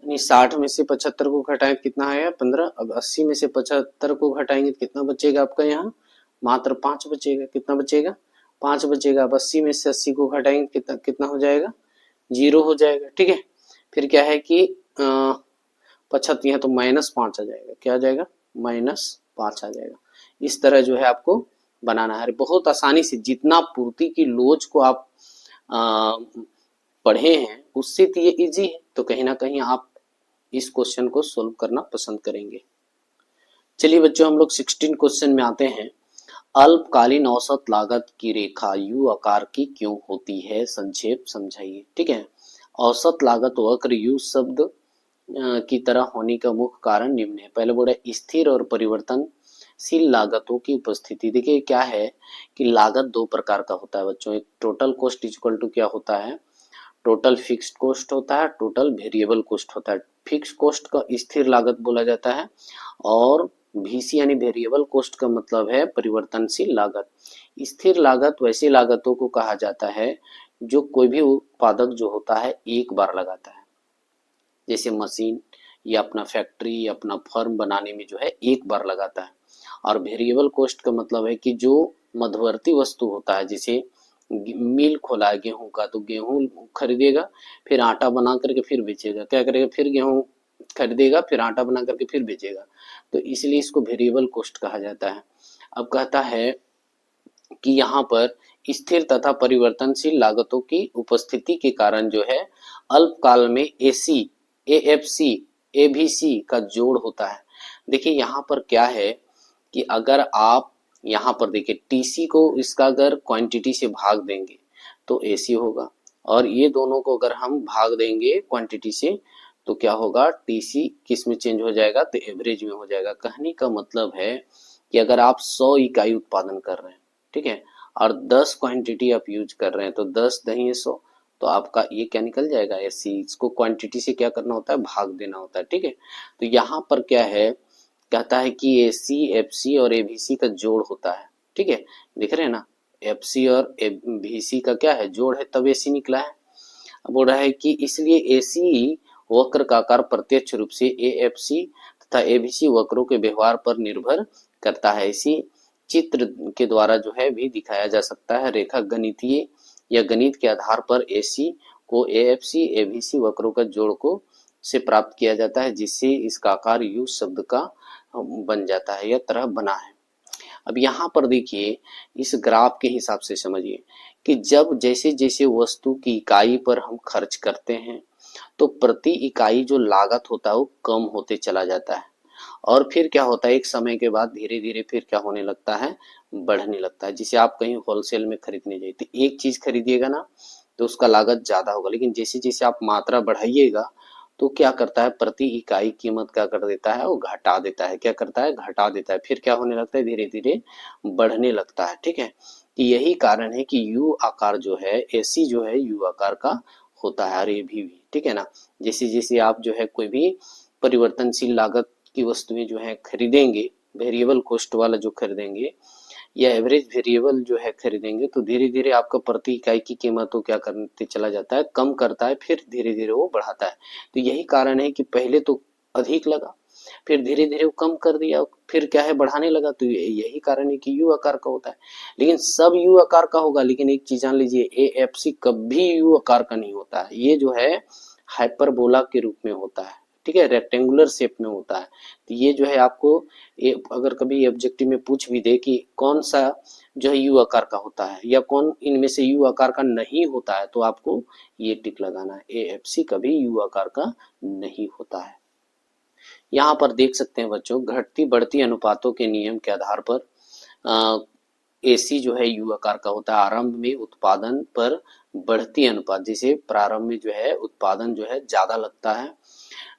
यानी 60 में से 75 को घटाएं कितना आया, 15। अब 80 में से 75 को घटाएंगे तो कितना बचेगा आपका, यहाँ मात्र 5 बचेगा। कितना बचेगा, 5 बचेगा। अब 80 में से 80 को घटाएंगे कितना कितना हो जाएगा, 0 हो जाएगा। ठीक है। फिर क्या है कि 75 है तो -5 आ जाएगा। क्या आ जाएगा, -5 आ जाएगा। इस तरह जो है आपको बनाना है, बहुत आसानी से। जितना पूर्ति की लोच को आप पढ़े हैं उससे तो ये इजी है, तो कहीं ना कहीं आप इस क्वेश्चन को सोल्व करना पसंद करेंगे। चलिए बच्चों, हम लोग 16 क्वेश्चन में आते हैं। अल्पकालीन औसत लागत की रेखा यू आकार की क्यों होती है, संक्षेप समझाइए। ठीक है। औसत लागत वक्र यू शब्द की तरह होने का मुख्य कारण निम्न है। पहले बोला स्थिर और परिवर्तनशील लागतों की उपस्थिति। देखिए क्या है कि लागत 2 प्रकार का होता है बच्चों। एक टोटल कॉस्ट इक्वल टू क्या होता है, टोटल फिक्स्ड कॉस्ट होता है, टोटल वेरिएबल कॉस्ट होता है। फिक्स कॉस्ट का स्थिर लागत बोला जाता है, और VC यानी वेरिएबल कॉस्ट का मतलब है परिवर्तनशील लागत। स्थिर लागत वैसी लागतों को कहा जाता है जो कोई भी उत्पादक जो होता है एक बार लगाता है, जैसे मशीन या अपना फैक्ट्री या अपना फर्म बनाने में जो है एक बार लगाता है। और वेरिएबल कॉस्ट का मतलब है कि जो मध्यवर्ती वस्तु होता है, जैसे मिल खोला है गेहूं का, तो गेहूं खरीदेगा, फिर आटा बना करके फिर बेचेगा, क्या करेगा, फिर गेहूं खरीदेगा, फिर आटा बना करके फिर बेचेगा, तो इसलिए इसको वेरिएबल कॉस्ट कहा जाता है। अब कहता है कि यहाँ पर स्थिर तथा परिवर्तनशील लागतों की उपस्थिति के कारण जो है अल्पकाल में एसी, एएफसी, एबीसी का जोड़ होता है। देखिए यहाँ पर क्या है कि अगर आप यहाँ पर देखिए टीसी को इसका अगर क्वांटिटी से भाग देंगे तो एसी होगा, और ये दोनों को अगर हम भाग देंगे क्वांटिटी से तो क्या होगा, टीसी किस में चेंज हो जाएगा, तो एवरेज में हो जाएगा। कहने का मतलब है कि अगर आप 100 इकाई उत्पादन कर रहे हैं, ठीक है, और 10 क्वांटिटी आप यूज कर रहे हैं तो 10 दही 100, तो आपका ये क्या निकल जाएगा, एसी। इसको क्वांटिटी से क्या करना होता है, भाग देना होता है, ठीक है। तो यहाँ पर क्या है, कहता है कि एसी, एफसी और एबीसी का जोड़ होता है, ठीक है, दिख रहे हैं ना, एफसी और एबीसी का क्या है, जोड़ है, तब एसी निकला है। अब बोल रहा है कि इसलिए एसी वक्र का आकार प्रत्यक्ष रूप से एएफसी तथा एबीसी वक्रों के व्यवहार पर निर्भर करता है। इसी चित्र के द्वारा जो है भी दिखाया जा सकता है। रेखा गणितीय या गणित के आधार पर एसी को एएफसी एबीसी वक्रों का जोड़ को से प्राप्त किया जाता है, जिससे इसका आकार यू शब्द का बन जाता है, यह तरह बना है। अब यहाँ पर देखिए इस ग्राफ के हिसाब से समझिए कि जब जैसे जैसे वस्तु की इकाई पर हम खर्च करते हैं तो प्रति इकाई जो लागत होता है वो कम होते चला जाता है, और फिर क्या होता है, एक समय के बाद धीरे धीरे फिर क्या होने लगता है, बढ़ने लगता है। जिसे आप कहीं होलसेल में खरीदने जाइए तो एक चीज खरीदिएगा ना तो उसका लागत ज्यादा होगा, लेकिन जैसे जैसे आप मात्रा बढ़ाइएगा तो क्या करता है, प्रति इकाई कीमत क्या कर देता है, वो घटा देता है। क्या करता है, घटा देता है, फिर क्या होने लगता है, धीरे धीरे बढ़ने लगता है, ठीक है। तो यही कारण है कि यू आकार जो है, एसी जो है यू आकार का होता है, और ये भी, ठीक है ना। जैसे जैसे आप जो है कोई भी परिवर्तनशील लागत की वस्तुएं जो है खरीदेंगे, वेरिएबल कॉस्ट वाला जो खरीदेंगे या एवरेज वेरिएबल जो है खरीदेंगे, तो धीरे धीरे आपका प्रति इकाई की कीमत को क्या करते चला जाता है, कम करता है, फिर धीरे धीरे वो बढ़ाता है। तो यही कारण है कि पहले तो अधिक लगा, फिर धीरे धीरे वो कम कर दिया, फिर क्या है, बढ़ाने लगा। तो यही कारण है कि यू आकार का होता है। लेकिन सब यू आकार का होगा, लेकिन एक चीज जान लीजिए, एएफसी कभी यू आकार का नहीं होता है। ये जो है हाइपरबोला के रूप में होता है, ठीक है, रेक्टेंगुलर शेप में होता है। तो ये जो है आपको अगर कभी ऑब्जेक्टिव में पूछ भी दे कि कौन सा जो है यू आकार का होता है या कौन इनमें से यू आकार का नहीं होता है, तो आपको ये टिक लगाना है, एएफसी कभी यू आकार का नहीं होता है। यहाँ पर देख सकते हैं बच्चों, घटती बढ़ती अनुपातों के नियम के आधार पर एसी जो है यू आकार का होता है। आरंभ में उत्पादन पर बढ़ती अनुपात, जैसे प्रारंभ में जो है उत्पादन जो है ज्यादा लगता है,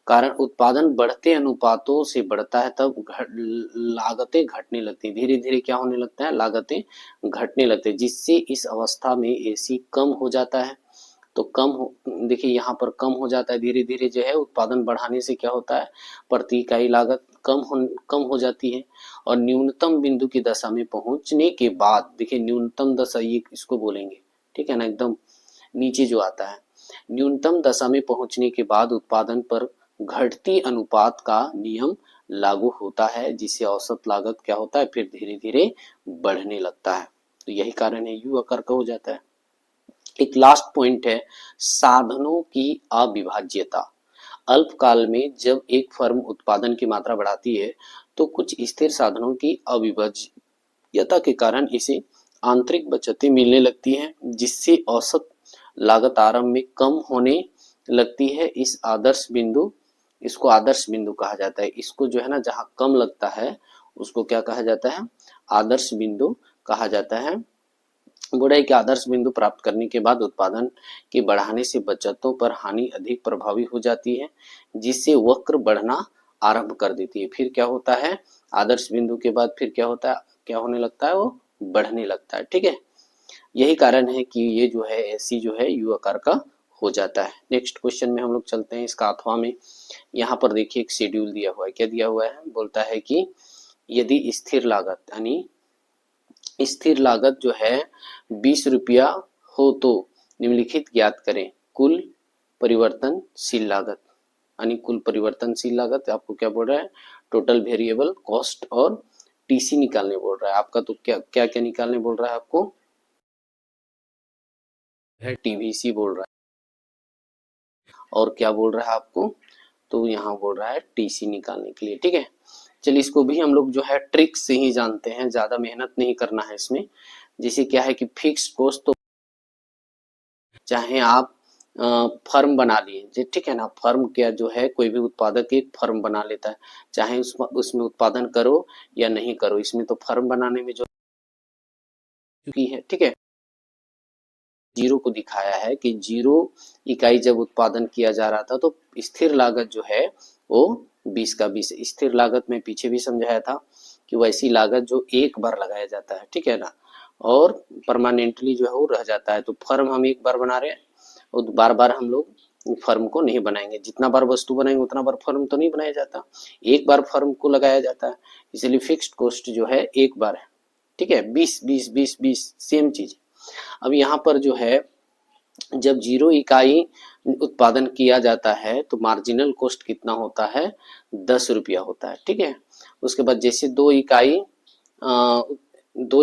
कारण उत्पादन बढ़ते अनुपातों से बढ़ता है, तब लागतें घटने लगती हैं। धीरे धीरे क्या होने लगता है, लागतें घटने लगते हैं, जिससे इस अवस्था में एसी कम हो जाता है। तो कम हो, देखिए यहाँ पर कम हो जाता है, धीरे धीरे जो है उत्पादन बढ़ाने से क्या होता है, प्रति इकाई लागत कम हो जाती है, और न्यूनतम बिंदु की दशा में पहुंचने के बाद, देखिए न्यूनतम दशा ये इसको बोलेंगे, ठीक है ना, एकदम नीचे जो आता है, न्यूनतम दशा में पहुंचने के बाद उत्पादन पर घटती अनुपात का नियम लागू होता है, जिससे औसत लागत क्या होता है, फिर धीरे धीरे बढ़ने लगता है। तो यही कारण है यू आकार का हो जाता है। एक लास्ट पॉइंट है, साधनों की अविभाज्यता। अल्पकाल में जब एक फर्म उत्पादन की मात्रा बढ़ाती है तो कुछ स्थिर साधनों की अविभाज्यता के कारण इसे आंतरिक बचतें मिलने लगती हैं, जिससे औसत लागत आरंभ में कम होने लगती है। इसको आदर्श बिंदु कहा जाता है। इसको जो है ना, जहां कम लगता है उसको क्या कहा जाता है, आदर्श बिंदु कहा जाता है। बुराई के आदर्श बिंदु प्राप्त करने के बाद उत्पादन के बढ़ाने से बचतों पर हानि अधिक प्रभावी हो जाती है, जिससे वक्र बढ़ना आरंभ कर देती है। फिर क्या होता है, आदर्श बिंदु के बाद फिर क्या होता है, क्या होने लगता है, वो बढ़ने लगता है, ठीक है। यही कारण है कि ये जो है एसी जो है यू आकार का हो जाता है। नेक्स्ट क्वेश्चन में हम लोग चलते हैं। इसका अथवा में यहाँ पर देखिए एक शेड्यूल दिया हुआ है। क्या दिया हुआ है, बोलता है कि यदि स्थिर लागत यानी स्थिर लागत जो है 20 रुपया हो तो निम्नलिखित ज्ञात करें। कुल परिवर्तनशील लागत, यानी कुल परिवर्तनशील लागत आपको क्या बोल रहा है, टोटल वेरिएबल कॉस्ट, और टीसी निकालने बोल रहा है आपका। तो क्या क्या क्या निकालने बोल रहा है आपको, है टीवीसी बोल रहा है, और क्या बोल रहा है आपको, तो यहाँ बोल रहा है टीसी निकालने के लिए, ठीक है। चलिए इसको भी हम लोग जो है ट्रिक से ही जानते हैं, ज्यादा मेहनत नहीं करना है इसमें। जैसे क्या है कि फिक्स्ड कॉस्ट, तो चाहे आप फर्म बना लिए, ठीक है ना, फर्म क्या जो है, कोई भी उत्पादक एक फर्म बना लेता है, चाहे उसमें उत्पादन करो या नहीं करो, इसमें तो फर्म बनाने में जो चुकी है, ठीक है, जीरो को दिखाया है कि 0 इकाई जब उत्पादन किया जा रहा था तो स्थिर लागत जो है वो 20 का 20, स्थिर लागत में पीछे भी समझाया था कि वैसी लागत जो एक बार लगाया जाता है, ठीक है ना, और परमानेंटली जो है वो रह जाता है। तो फर्म हम एक बार बना रहे हैं और बार बार हम लोग फर्म को नहीं बनाएंगे, जितना बार वस्तु बनाएंगे उतना बार फर्म तो नहीं बनाया जाता, एक बार फर्म को लगाया जाता है, इसलिए फिक्स्ड कॉस्ट जो है एक बार है, ठीक है, 20 सेम चीज। अब यहाँ पर जो है जब 0 इकाई उत्पादन किया जाता है तो मार्जिनल कॉस्ट कितना होता है, 10 रुपया होता है, ठीक है। उसके बाद जैसे 2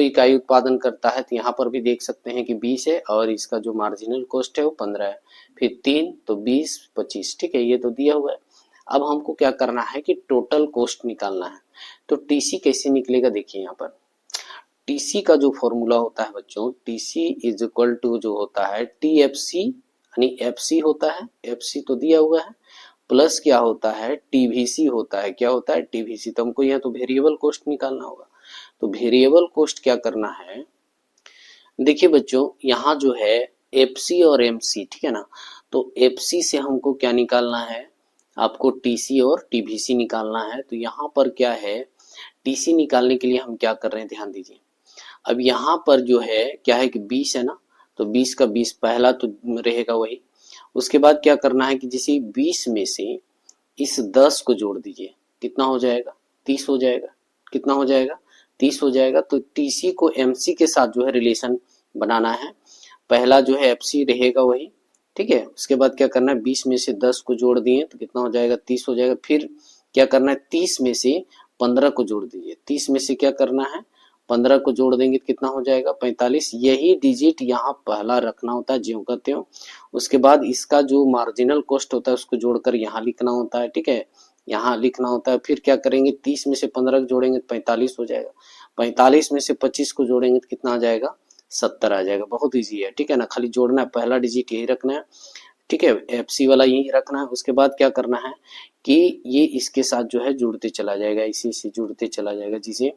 इकाई उत्पादन करता है तो यहाँ पर भी देख सकते हैं कि 20 है और इसका जो मार्जिनल कॉस्ट है वो 15 है, फिर 3 तो 20 25, ठीक है, ये तो दिया हुआ है। अब हमको क्या करना है कि टोटल कॉस्ट निकालना है। तो टीसी कैसे निकलेगा, देखिए यहाँ पर टीसी का जो फॉर्मूला होता है बच्चों, टीसी इज इक्वल टू जो होता है टीएफसी, यानी एफसी होता है, एफसी तो दिया हुआ है, प्लस क्या होता है टीवीसी होता है, क्या होता है टीवीसी। तो हमको यहाँ तो वेरिएबल कॉस्ट निकालना होगा, तो वेरिएबल कॉस्ट क्या करना है, देखिए बच्चों यहाँ जो है एफसी और एमसी, ठीक है ना, तो एफसी से हमको क्या निकालना है, आपको टीसी और टीवीसी निकालना है। तो यहाँ पर क्या है, टीसी निकालने के लिए हम क्या कर रहे हैं, ध्यान दीजिए। अब यहाँ पर जो है क्या है कि 20 है ना, तो 20 का 20 पहला तो रहेगा वही। उसके बाद क्या करना है कि जैसे 20 में से इस 10 को जोड़ दीजिए, कितना हो जाएगा, 30 हो जाएगा, कितना हो जाएगा, 30 हो जाएगा। तो टीसी को एमसी के साथ जो है रिलेशन बनाना है, पहला जो है एफसी रहेगा वही, ठीक है। उसके बाद क्या करना है, 20 में से 10 को जोड़ दिए तो कितना हो जाएगा, 30 हो जाएगा। फिर क्या करना है, 30 में से 15 को जोड़ दीजिए, 30 में से क्या करना है, 15 को जोड़ देंगे तो कितना हो जाएगा, 45। यही डिजिट यहाँ पहला रखना होता है ज्यों का त्यों। उसके बाद इसका जो मार्जिनल कॉस्ट होता है उसको जोड़कर यहाँ लिखना होता है, ठीक है, यहाँ लिखना होता है। फिर क्या करेंगे, 30 में से 15 को जोड़ेंगे तो 45 हो जाएगा, 45 में से 25 को जोड़ेंगे तो कितना आ जाएगा, 70 आ जाएगा। बहुत ईजी है, ठीक है ना, खाली जोड़ना है, पहला डिजिट यही रखना है, ठीक है, एफसी वाला यही रखना है। उसके बाद क्या करना है कि ये इसके साथ जो है जुड़ते चला जाएगा, इसी से जुड़ते चला जाएगा, जिसे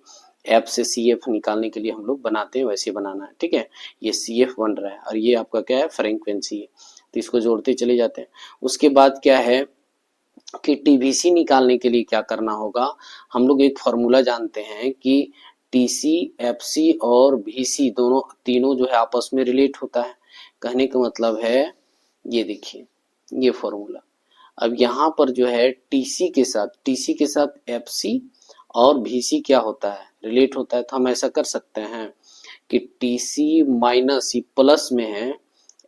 एफ से सी एफ निकालने के लिए हम लोग बनाते हैं वैसे बनाना है, ठीक है। ये सी एफ बन रहा है और ये आपका क्या है, फ्रीक्वेंसी है, तो इसको जोड़ते चले जाते हैं। उसके बाद क्या है कि टीवीसी निकालने के लिए क्या करना होगा, हम लोग एक फॉर्मूला जानते हैं कि टीसी एफसी और वीसी दोनों तीनों जो है आपस में रिलेट होता है। कहने का मतलब है ये देखिए ये फॉर्मूला। अब यहाँ पर जो है टीसी के साथ एफसी और वीसी क्या होता है, रिलेट होता है। तो हम ऐसा कर सकते हैं कि टीसी माइनस प्लस में है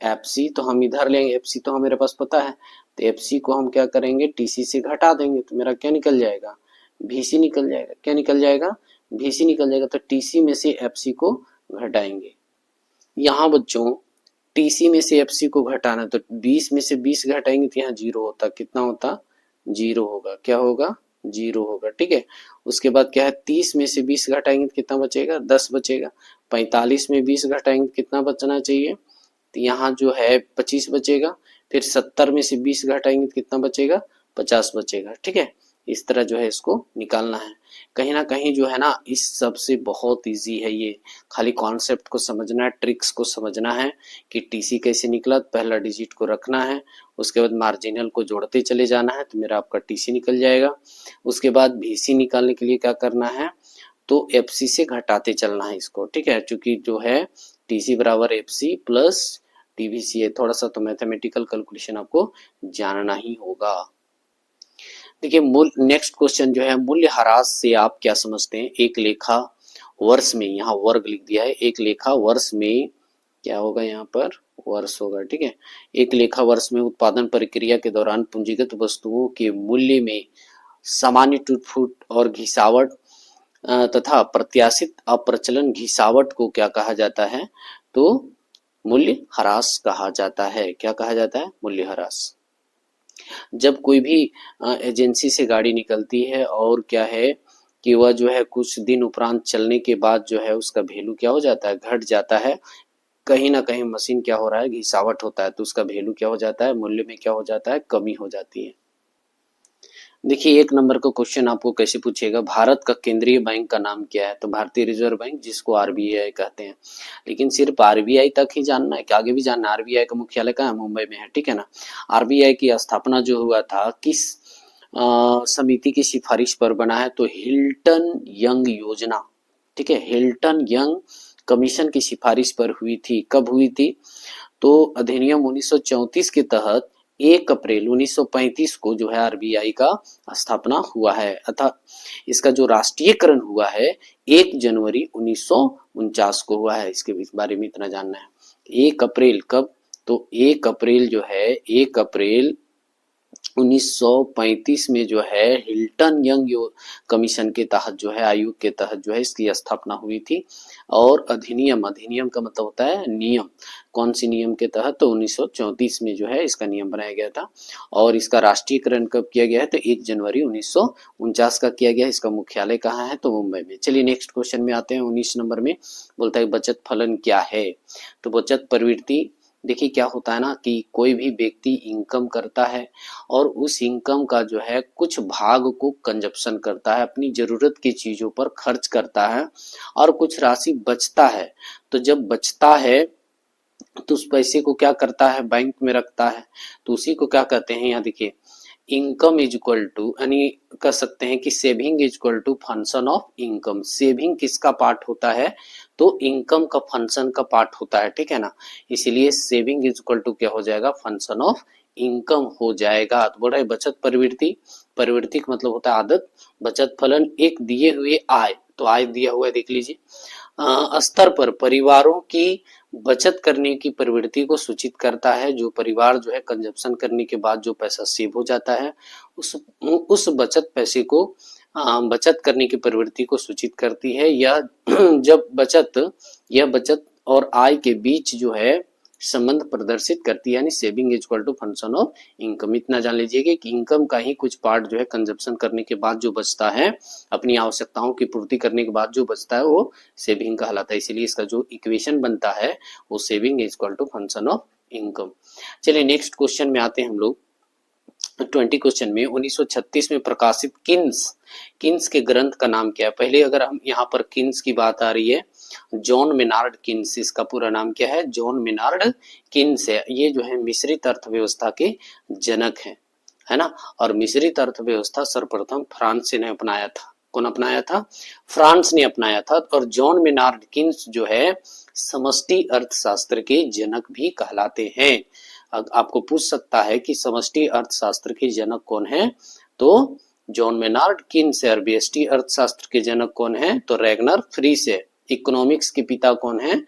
एफसी, तो हम इधर लेंगे, एफसी तो हमारे पास पता है, तो एफसी को हम क्या करेंगे, टीसी से घटा देंगे, तो मेरा क्या निकल जाएगा, वीसी निकल जाएगा। क्या निकल जाएगा, वीसी निकल जाएगा। तो टीसी में से एफसी को घटाएंगे। यहाँ बच्चों टीसी में से एफसी को घटाना, तो 20 में से 20 घटाएंगे तो यहाँ 0 होता, कितना होता, 0 होगा, क्या होगा, 0 होगा, ठीक है। उसके बाद क्या है, 30 में से 20 घटाएंगे तो कितना बचेगा, 10 बचेगा। 45 में 20 घटाएंगे तो कितना बचना चाहिए, तो यहाँ जो है 25 बचेगा। फिर 70 में से 20 घटाएंगे तो कितना बचेगा, 50 बचेगा, ठीक है। इस तरह जो है इसको निकालना है। कहीं ना कहीं जो है ना इस सब से बहुत इजी है ये, खाली कॉन्सेप्ट को समझना है, ट्रिक्स को समझना है कि टीसी कैसे निकला, पहला डिजिट को रखना है, उसके बाद मार्जिनल को जोड़ते चले जाना है, तो मेरा आपका टीसी निकल जाएगा। उसके बाद वीसी निकालने के लिए क्या करना है, तो एफसी से घटाते चलना है इसको, ठीक है, क्योंकि जो है टीसी बराबर एफसी प्लस टीवीसी है। थोड़ा सा तो मैथमेटिकल कैलकुलेशन आपको जानना ही होगा। देखिए नेक्स्ट क्वेश्चन जो है, मूल्य ह्रास से आप क्या समझते हैं, एक लेखा वर्ष में, यहाँ वर्ग लिख दिया है, एक लेखा वर्ष में क्या होगा, यहाँ पर वर्ष होगा, ठीक है। एक लेखा वर्ष में उत्पादन प्रक्रिया के दौरान पूंजीगत वस्तुओं के मूल्य में सामान्य टूट-फूट और घिसावट तथा प्रत्याशित अप्रचलन घिसावट को क्या कहा जाता है, तो मूल्य ह्रास कहा जाता है। क्या कहा जाता है, मूल्य ह्रास। जब कोई भी एजेंसी से गाड़ी निकलती है और क्या है कि वह जो है कुछ दिन उपरांत चलने के बाद जो है उसका वैल्यू क्या हो जाता है, घट जाता है। कहीं ना कहीं मशीन क्या हो रहा है, घिसावट होता है, तो उसका वैल्यू क्या हो जाता है, मूल्य में क्या हो जाता है, कमी हो जाती है। देखिए 1 नंबर का क्वेश्चन आपको कैसे पूछेगा, भारत का केंद्रीय बैंक का नाम क्या है, तो भारतीय रिजर्व बैंक, जिसको आरबीआई कहते हैं। लेकिन सिर्फ आरबीआई तक ही जानना है कि आगे भी जानना है? आरबीआई का मुख्यालय कहाँ है, मुंबई में है, ठीक है ना। आरबीआई की स्थापना जो हुआ था किस समिति की सिफारिश पर बना है, तो हिल्टन यंग योजना, ठीक है, हिल्टन यंग कमीशन की सिफारिश पर हुई थी। कब हुई थी, तो अधिनियम 1934 के तहत 1 अप्रैल 1935 को जो है आरबीआई का स्थापना हुआ है, अतः इसका जो राष्ट्रीयकरण हुआ है 1 जनवरी 1949 को हुआ है। इसके बारे में इतना जानना है। 1 अप्रैल कब, तो 1 अप्रैल जो है 1 अप्रैल 1935 में जो है हिल्टन यंग कमीशन के तहत जो है, आयोग के तहत जो है इसकी स्थापना हुई थी। और अधिनियम, अधिनियम का मतलब होता है नियम, कौन सी नियम के तहत, तो 1934 में जो है इसका नियम बनाया गया था। और इसका राष्ट्रीयकरण कब किया गया है, तो 1 जनवरी 1949 का किया गया। इसका मुख्यालय कहाँ है, तो मुंबई में। चलिए नेक्स्ट क्वेश्चन में आते हैं। 19 नंबर में बोलता है बचत फलन क्या है, तो बचत प्रवृत्ति। देखिए क्या होता है ना कि कोई भी व्यक्ति इनकम करता है और उस इनकम का जो है कुछ भाग को कंजप्शन करता है, अपनी जरूरत की चीजों पर खर्च करता है, और कुछ राशि बचता है। तो जब बचता है तो उस पैसे को क्या करता है, बैंक में रखता है। तो उसी को क्या कहते हैं, यहाँ देखिए इनकम इज इक्वल टू, यानी कह सकते हैं कि saving is equal to function of income. Saving किसका पार्ट होता है, तो इनकम का फंक्शन का पार्ट होता है, ठीक है ना। इसीलिए सेविंग इज इक्वल टू क्या हो जाएगा, फंक्शन ऑफ इनकम हो जाएगा। तो बोल रहा है बचत प्रवृत्ति, प्रवृत्ति का मतलब होता है आदत। बचत फलन एक दिए हुए आय, तो आय दिया हुआ है देख लीजिए, स्तर पर परिवारों की बचत करने की प्रवृत्ति को सूचित करता है। जो परिवार जो है कंजप्शन करने के बाद जो पैसा सेव हो जाता है, उस बचत पैसे को बचत करने की प्रवृत्ति को सूचित करती है। या जब बचत और आय के बीच जो है संबंध प्रदर्शित करती है, यानी saving is equal to function of income. इतना जान लीजिए कि इनकम का ही कुछ पार्ट जो है कंजप्शन करने के बाद जो बचता है, अपनी आवश्यकताओं की पूर्ति करने के बाद जो बचता है वो सेविंग कहलाता है। इसीलिए इसका जो इक्वेशन बनता है वो saving is equal to function of income. चलिए नेक्स्ट क्वेश्चन में आते हैं हम लोग। 20 क्वेश्चन में 1936 में प्रकाशित किन्स के ग्रंथ का नाम क्या है। पहले अगर हम यहाँ पर किन्स की बात आ रही है, जॉन मेनार्ड किन्स, इसका पूरा नाम क्या है, जॉन मेनार्ड किन्स है। ये जो है मिश्रित अर्थव्यवस्था के जनक है ना। और मिश्रित अर्थव्यवस्था सर्वप्रथम फ्रांस ने अपनाया था। कौन अपनाया था, फ्रांस ने अपनाया था। और जॉन मेनार्ड किन्स जो है समष्टि अर्थशास्त्र के जनक भी कहलाते हैं। आपको पूछ सकता है कि समष्टि अर्थशास्त्र के जनक कौन है, तो जॉन मेनार्ड किन्स है। और व्यष्टि अर्थशास्त्र के जनक कौन है, तो रैगनर फ्रीस है। इकोनॉमिक्स के पिता कौन है,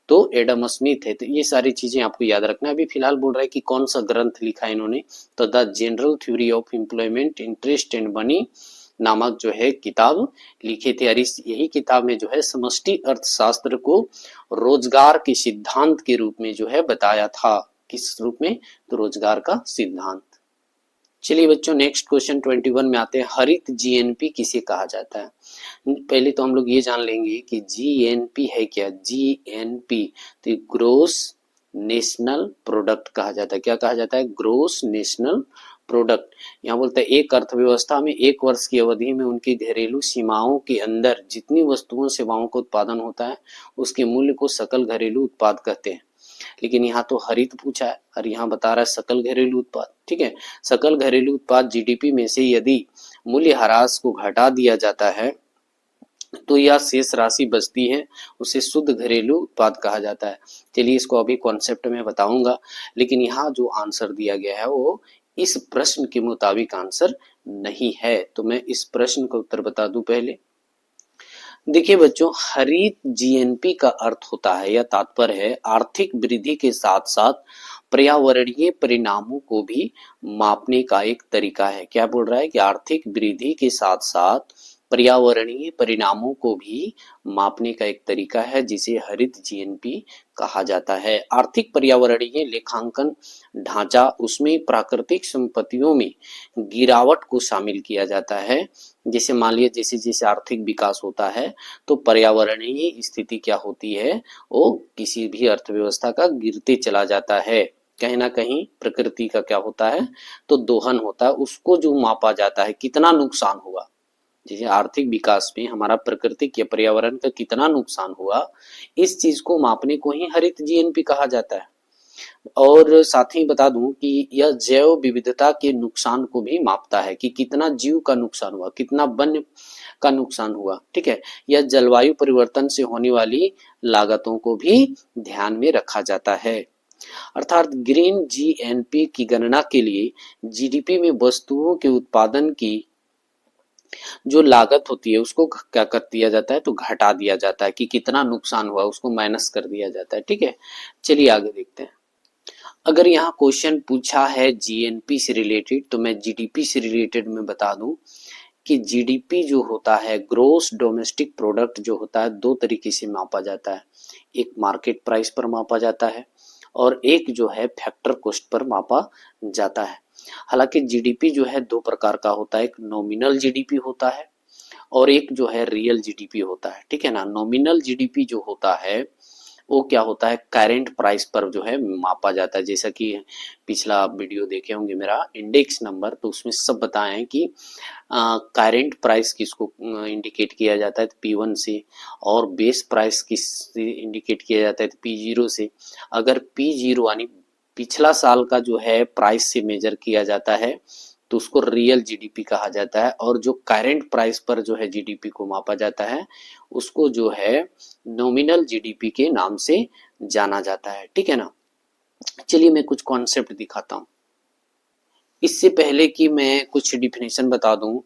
तो एडम स्मिथ है। तो ये सारी चीजें आपको याद रखना है। अभी फिलहाल बोल रहा है कि कौन सा ग्रंथ लिखा है इन्होंने, तो the general theory of employment interest and money नामक जो है किताब लिखे थे। और यही किताब में जो है समष्टि अर्थशास्त्र को रोजगार के सिद्धांत के रूप में जो है बताया था। किस रूप में, तो रोजगार का सिद्धांत। चलिए बच्चों नेक्स्ट क्वेश्चन 21 में आते हैं। हरित जीएनपी किसे कहा जाता है। पहले तो हम लोग ये जान लेंगे कि जीएनपी है क्या। जीएनपी तो ग्रोस नेशनल प्रोडक्ट कहा जाता है। क्या कहा जाता है, ग्रोस नेशनल प्रोडक्ट। यहाँ बोलते हैं एक अर्थव्यवस्था में 1 वर्ष की अवधि में उनकी घरेलू सीमाओं के अंदर जितनी वस्तुओं सेवाओं का उत्पादन होता है उसके मूल्य को सकल घरेलू उत्पाद कहते हैं। लेकिन यहाँ तो हरित पूछा है और यहाँ बता रहा है सकल घरेलू उत्पाद, ठीक है। सकल घरेलू उत्पाद जीडीपी में से यदि मूल्य ह्रास को घटा दिया जाता है तो यह शेष राशि बचती है, उसे शुद्ध घरेलू उत्पाद कहा जाता है। चलिए इसको अभी कॉन्सेप्ट में बताऊंगा, लेकिन यहाँ जो आंसर दिया गया है वो इस प्रश्न के मुताबिक आंसर नहीं है। तो मैं इस प्रश्न का उत्तर बता दूं पहले। देखिए बच्चों, हरित जीएनपी का अर्थ होता है या तात्पर्य है आर्थिक वृद्धि के साथ साथ पर्यावरणीय परिणामों को भी मापने का एक तरीका है। क्या बोल रहा है कि आर्थिक वृद्धि के साथ साथ पर्यावरणीय परिणामों को भी मापने का एक तरीका है जिसे हरित जीएनपी कहा जाता है। आर्थिक पर्यावरणीय लेखांकन ढांचा, उसमें प्राकृतिक संपत्तियों में गिरावट को शामिल किया जाता है। जैसे मान लिया जैसे जैसे आर्थिक विकास होता है तो पर्यावरणीय स्थिति क्या होती है, वो किसी भी अर्थव्यवस्था का गिरते चला जाता है। कहीं ना कहीं प्रकृति का क्या होता है, तो दोहन होता है, उसको जो मापा जाता है कितना नुकसान हुआ। जैसे आर्थिक विकास में हमारा प्राकृतिक या पर्यावरण का कितना नुकसान हुआ, इस चीज को मापने को ही हरित जीएनपी कहा जाता है। और साथ ही बता दूं कि यह जैव विविधता के नुकसान को भी मापता है कि कितना जीव का नुकसान हुआ, कितना वन्य का नुकसान हुआ। ठीक है, यह जलवायु परिवर्तन से होने वाली लागतों को भी ध्यान में रखा जाता है। अर्थात ग्रीन जीएनपी की गणना के लिए जीडीपी में वस्तुओं के उत्पादन की जो लागत होती है उसको क्या कर दिया जाता है, तो घटा दिया जाता है कि कितना नुकसान हुआ उसको माइनस कर दिया जाता है। ठीक है, चलिए आगे देखते हैं। अगर यहाँ क्वेश्चन पूछा है जीएनपी से रिलेटेड, तो मैं जीडीपी से रिलेटेड में बता दूं कि जीडीपी जो होता है, ग्रोस डोमेस्टिक प्रोडक्ट जो होता है, दो तरीके से मापा जाता है। एक मार्केट प्राइस पर मापा जाता है और एक जो है फैक्टर कॉस्ट पर मापा जाता है। हालांकि जीडीपी जो है दो प्रकार का होता है, एक नॉमिनल जीडीपी होता है और एक जो है रियल जीडीपी होता है। ठीक है ना, नॉमिनल जीडीपी जो होता है वो क्या होता है, करेंट प्राइस पर जो है मापा जाता है। जैसा कि पिछला आप वीडियो देखे होंगे मेरा इंडेक्स नंबर, तो उसमें सब बताए हैं कि करेंट प्राइस किसको इंडिकेट किया जाता है, तो P1 से, और बेस प्राइस किस इंडिकेट किया जाता है, तो P0 से। अगर P0 यानी पिछला साल का जो है प्राइस से मेजर किया जाता है तो उसको रियल जीडीपी कहा जाता है, और जो करेंट प्राइस पर जो है जीडीपी को मापा जाता है उसको जो है नॉमिनल जीडीपी के नाम से जाना जाता है। ठीक है ना, चलिए मैं कुछ कॉन्सेप्ट दिखाता हूं। इससे पहले कि मैं कुछ डिफिनेशन बता दूं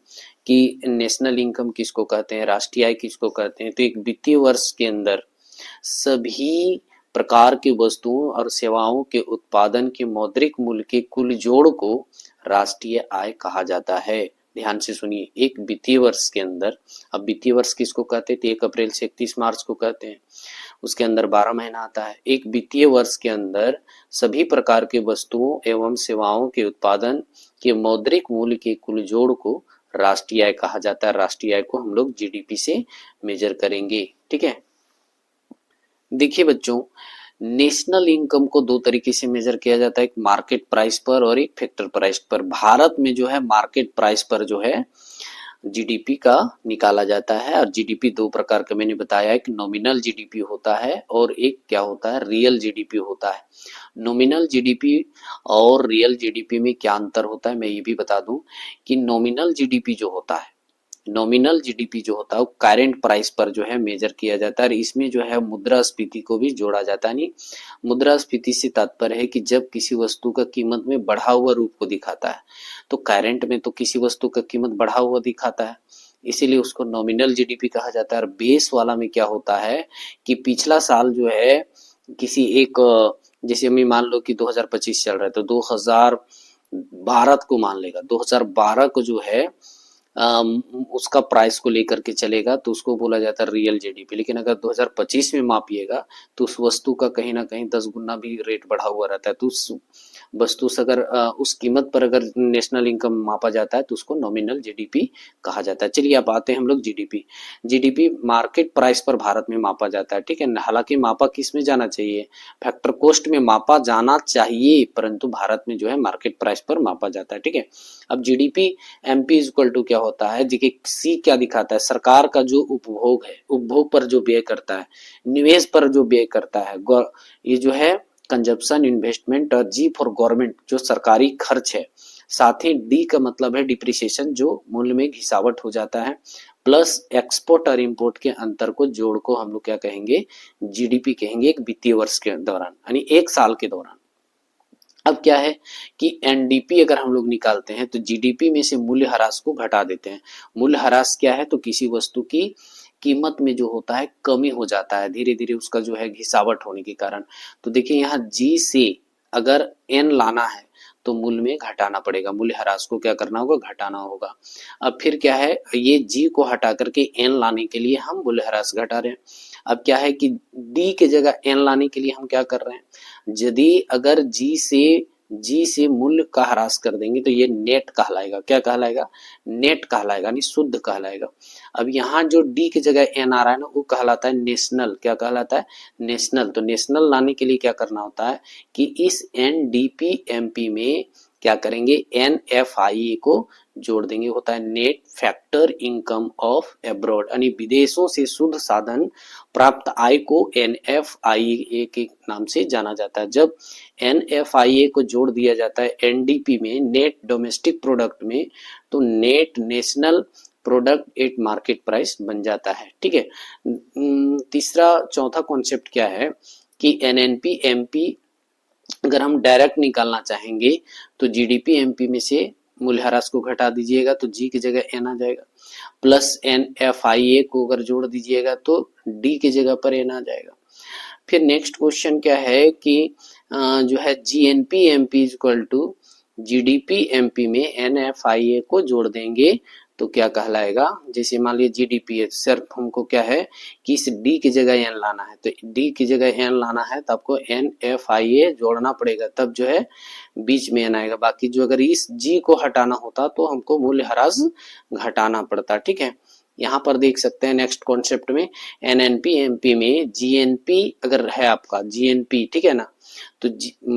कि नेशनल इनकम किसको कहते हैं, राष्ट्रीय आय किसको कहते हैं, तो एक वित्तीय वर्ष के अंदर सभी प्रकार की वस्तुओं और सेवाओं के उत्पादन के मौद्रिक मूल्य के कुल जोड़ को राष्ट्रीय आय कहा जाता है। ध्यान से सुनिए, एक वित्तीय वर्ष के अंदर, अब वित्तीय वर्ष किसको कहते हैं, तो 1 अप्रैल से 31 मार्च को कहते हैं, उसके अंदर 12 महीना आता है। एक वित्तीय वर्ष के अंदर सभी प्रकार के वस्तुओं एवं सेवाओं के उत्पादन के मौद्रिक मूल्य के कुल जोड़ को राष्ट्रीय आय कहा जाता है। राष्ट्रीय आय को हम लोग जीडीपी से मेजर करेंगे। ठीक है, देखिए बच्चों, नेशनल इनकम को दो तरीके से मेजर किया जाता है, एक मार्केट प्राइस पर और एक फैक्टर प्राइस पर। भारत में जो है मार्केट प्राइस पर जो है जीडीपी का निकाला जाता है, और जीडीपी दो प्रकार का मैंने बताया, एक नॉमिनल जीडीपी होता है और एक क्या होता है, रियल जीडीपी होता है। नॉमिनल जीडीपी और रियल जीडीपी में क्या अंतर होता है, मैं ये भी बता दूं कि नॉमिनल जीडीपी जो होता है, नॉमिनल जीडीपी जो होता है वो करेंट प्राइस पर जो है मेजर किया जाता है, और इसमें जो है मुद्रास्फीति को भी जोड़ा जाता है। नहीं, मुद्रास्फीति से तात्पर्य है कि जब किसी वस्तु का कीमत में बढ़ा हुआ रूप को दिखाता है, तो करेंट में तो किसी वस्तु का कीमत बढ़ा हुआ दिखाता है, इसीलिए उसको नॉमिनल जीडीपी कहा जाता है। और बेस वाला में क्या होता है कि पिछला साल जो है किसी एक, जैसे हमें मान लो कि 2025 चल रहा है तो 2012 को मान लेगा, 2012 को जो है उसका प्राइस को लेकर के चलेगा तो उसको बोला जाता है रियल जीडीपी। लेकिन अगर 2025 में मापिएगा तो उस वस्तु का कहीं ना कहीं 10 गुना भी रेट बढ़ा हुआ रहता है, तो उस वस्तु से अगर उस कीमत पर अगर नेशनल इनकम मापा जाता है तो उसको नॉमिनल जीडीपी कहा जाता है। चलिए अब आते हैं हम लोग जीडीपी। जीडीपी मार्केट प्राइस पर भारत में मापा जाता है। ठीक है, हालांकि मापा किस में जाना चाहिए, फैक्टर कॉस्ट में मापा जाना चाहिए, परंतु भारत में जो है मार्केट प्राइस पर मापा जाता है। ठीक है, अब GDP MP is equal to क्या होता है, देखिए सी क्या दिखाता है, सरकार का जो उपभोग है, उपभोग पर जो व्यय करता है, निवेश पर जो व्यय करता है, ये जो है कंजप्शन, इन्वेस्टमेंट, और जी फॉर गवर्नमेंट जो सरकारी खर्च है, साथ ही डी का मतलब है डिप्रिसिएशन जो मूल्य में घिसावट हो जाता है, प्लस एक्सपोर्ट और इंपोर्ट के अंतर को जोड़ को हम लोग क्या कहेंगे, जीडीपी कहेंगे, एक वित्तीय वर्ष के दौरान यानी एक साल के दौरान। अब क्या है कि एनडीपी अगर हम लोग निकालते हैं तो जीडीपी में से मूल्य ह्रास को घटा देते हैं। मूल्य ह्रास क्या है, तो किसी वस्तु की कीमत में जो होता है कमी हो जाता है धीरे धीरे उसका जो है घिसावट होने के कारण। तो देखिए यहाँ जी से अगर एन लाना है तो मूल्य में घटाना पड़ेगा, मूल्यह्रास को क्या करना होगा, घटाना होगा। अब फिर क्या है, ये जी को हटा करके एन लाने के लिए हम मूल्यह्रास घटा रहे हैं। अब क्या है कि डी के जगह एन लाने के लिए हम क्या कर रहे हैं, यदि अगर जी से मूल्य का ह्रास कर देंगे तो ये नेट कहलाएगा, क्या कहलाएगा, नेट कहलाएगा, यानी शुद्ध कहलाएगा। अब यहाँ जो डी की जगह एन आ रहा है ना, वो कहलाता है नेशनल, क्या कहलाता है, नेशनल। तो नेशनल लाने के लिए क्या करना होता है कि इस एनडीपीएमपी में क्या करेंगे, एनएफआईए को जोड़ देंगे, होता है net factor income of abroad, यानी विदेशों से शुद्ध साधन प्राप्त आय को एनएफआईए के नाम से जाना जाता है। जब एनएफआईए को जोड़ दिया जाता है एनडीपी में, नेट डोमेस्टिक प्रोडक्ट में, तो net national product at market price बन जाता है। ठीक है, तीसरा चौथा कॉन्सेप्ट क्या है कि एनएनपी एमपी अगर हम डायरेक्ट निकालना चाहेंगे तो जीडीपी एमपी में से मूल्यह्रास को घटा दीजिएगा तो जी की जगह एन आ जाएगा, प्लस एनएफआईए को अगर जोड़ दीजिएगा तो डी की जगह पर एन आ जाएगा। फिर नेक्स्ट क्वेश्चन क्या है कि जो है GNP MP is equal to GDP MP में एनएफआईए को जोड़ देंगे तो क्या कहलाएगा, जैसे मान लीजिए जीडीपी है, सिर्फ हमको क्या है कि इस डी की जगह एन लाना है, तो डी की जगह एन लाना है तो आपको एनएफआईए जोड़ना पड़ेगा, तब जो है बीच में एन आएगा। बाकी जो अगर इस जी को हटाना होता तो हमको मूल्यह्रास घटाना पड़ता। ठीक है, यहाँ पर देख सकते हैं नेक्स्ट कॉन्सेप्ट में एनएनपी एमपी में जीएनपी अगर है आपका जीएनपी, ठीक है ना, तो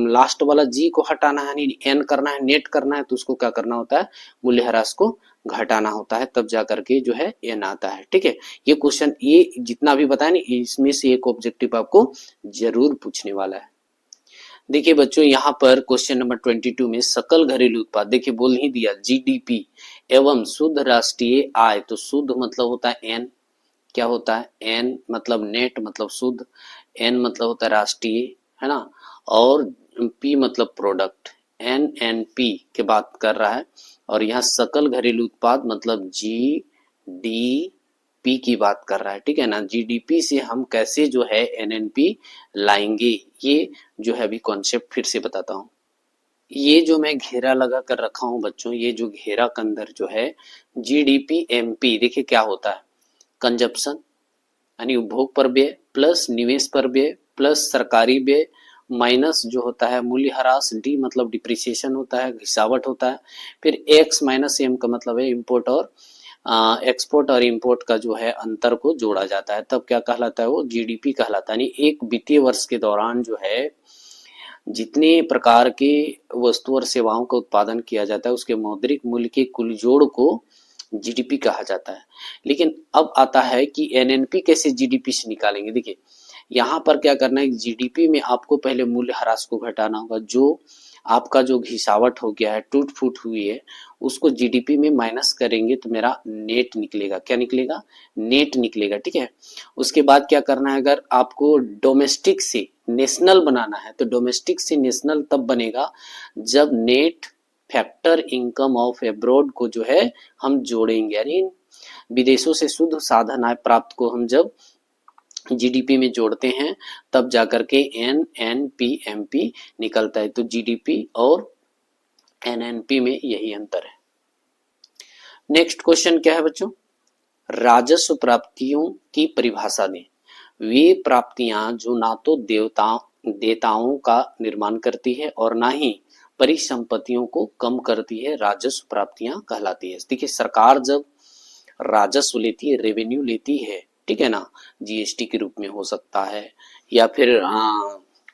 लास्ट वाला जी को हटाना है, एन करना है, नेट करना है, तो उसको क्या करना होता है, मूल्यह्रास को घटाना होता है, तब जाकर के जो है एन आता है। ठीक है, ये क्वेश्चन ये जितना भी बताया ना, इसमें से एक ऑब्जेक्टिव आपको जरूर पूछने वाला है। देखिए बच्चों, यहाँ पर क्वेश्चन नंबर 22 में सकल घरेलू उत्पाद, देखिए बोल ही दिया जीडीपी एवं शुद्ध राष्ट्रीय आय, तो शुद्ध मतलब होता है एन, क्या होता है, एन मतलब नेट मतलब शुद्ध, एन मतलब होता है राष्ट्रीय, है ना, और पी मतलब प्रोडक्ट, एन एन पी की बात कर रहा है, और यहाँ सकल घरेलू उत्पाद मतलब जी डी पी की बात कर रहा है। ठीक है ना, जीडीपी से हम कैसे जो है एनएनपी लाएंगे, ये जो है अभी कॉन्सेप्ट फिर से बताता हूँ। ये जो मैं घेरा लगा कर रखा हूँ बच्चों, ये जो घेरा के अंदर जो है जीडीपी एमपी, देखिए क्या होता है, कंजप्शन यानी उपभोग पर व्यय प्लस निवेश पर व्यय प्लस सरकारी व्यय माइनस जो होता है मूल्यह्रास, डी मतलब डिप्रिसिएशन होता है, घिसावट होता है, फिर एक्स माइनस एम का मतलब है इंपोर्ट और एक्सपोर्ट और इंपोर्ट का जो है अंतर को जोड़ा जाता है, तब क्या कहलाता है, वो जीडीपी कहलाता है। यानी एक वित्तीय वर्ष के दौरान जो है जितने प्रकार के वस्तु और सेवाओं का उत्पादन किया जाता है उसके मौद्रिक मूल्य के कुल जोड़ को जीडीपी कहा जाता है। लेकिन अब आता है कि एनएनपी कैसे जीडीपी से निकालेंगे। देखिए यहाँ पर क्या करना है, जीडीपी में आपको पहले मूल्यह्रास को घटाना होगा, जो आपका जो घिसावट हो गया है, टूट फूट हुई है, उसको जीडीपी में माइनस करेंगे तो मेरा नेट निकलेगा, क्या निकलेगा, नेट निकलेगा। ठीक है, उसके बाद क्या करना है, अगर आपको डोमेस्टिक से नेशनल बनाना है तो डोमेस्टिक से नेशनल तब बनेगा जब net factor income of abroad को जो है हम जोड़ेंगे, यानी विदेशों से शुद्ध साधन आय प्राप्त को हम जब जीडीपी में जोड़ते हैं तब जाकर के एनएनपी निकलता है। तो जीडीपी और एनएनपी में यही अंतर है। नेक्स्ट क्वेश्चन क्या है बच्चों, राजस्व प्राप्तियों की परिभाषा दें। वे प्राप्तियां जो ना तो देताओं का निर्माण करती है और ना ही परिसंपत्तियों को कम करती है, राजस्व प्राप्तियां कहलाती है। देखिए सरकार जब राजस्व लेती है, रेवेन्यू लेती है, ठीक है ना, जीएसटी के रूप में हो सकता है या फिर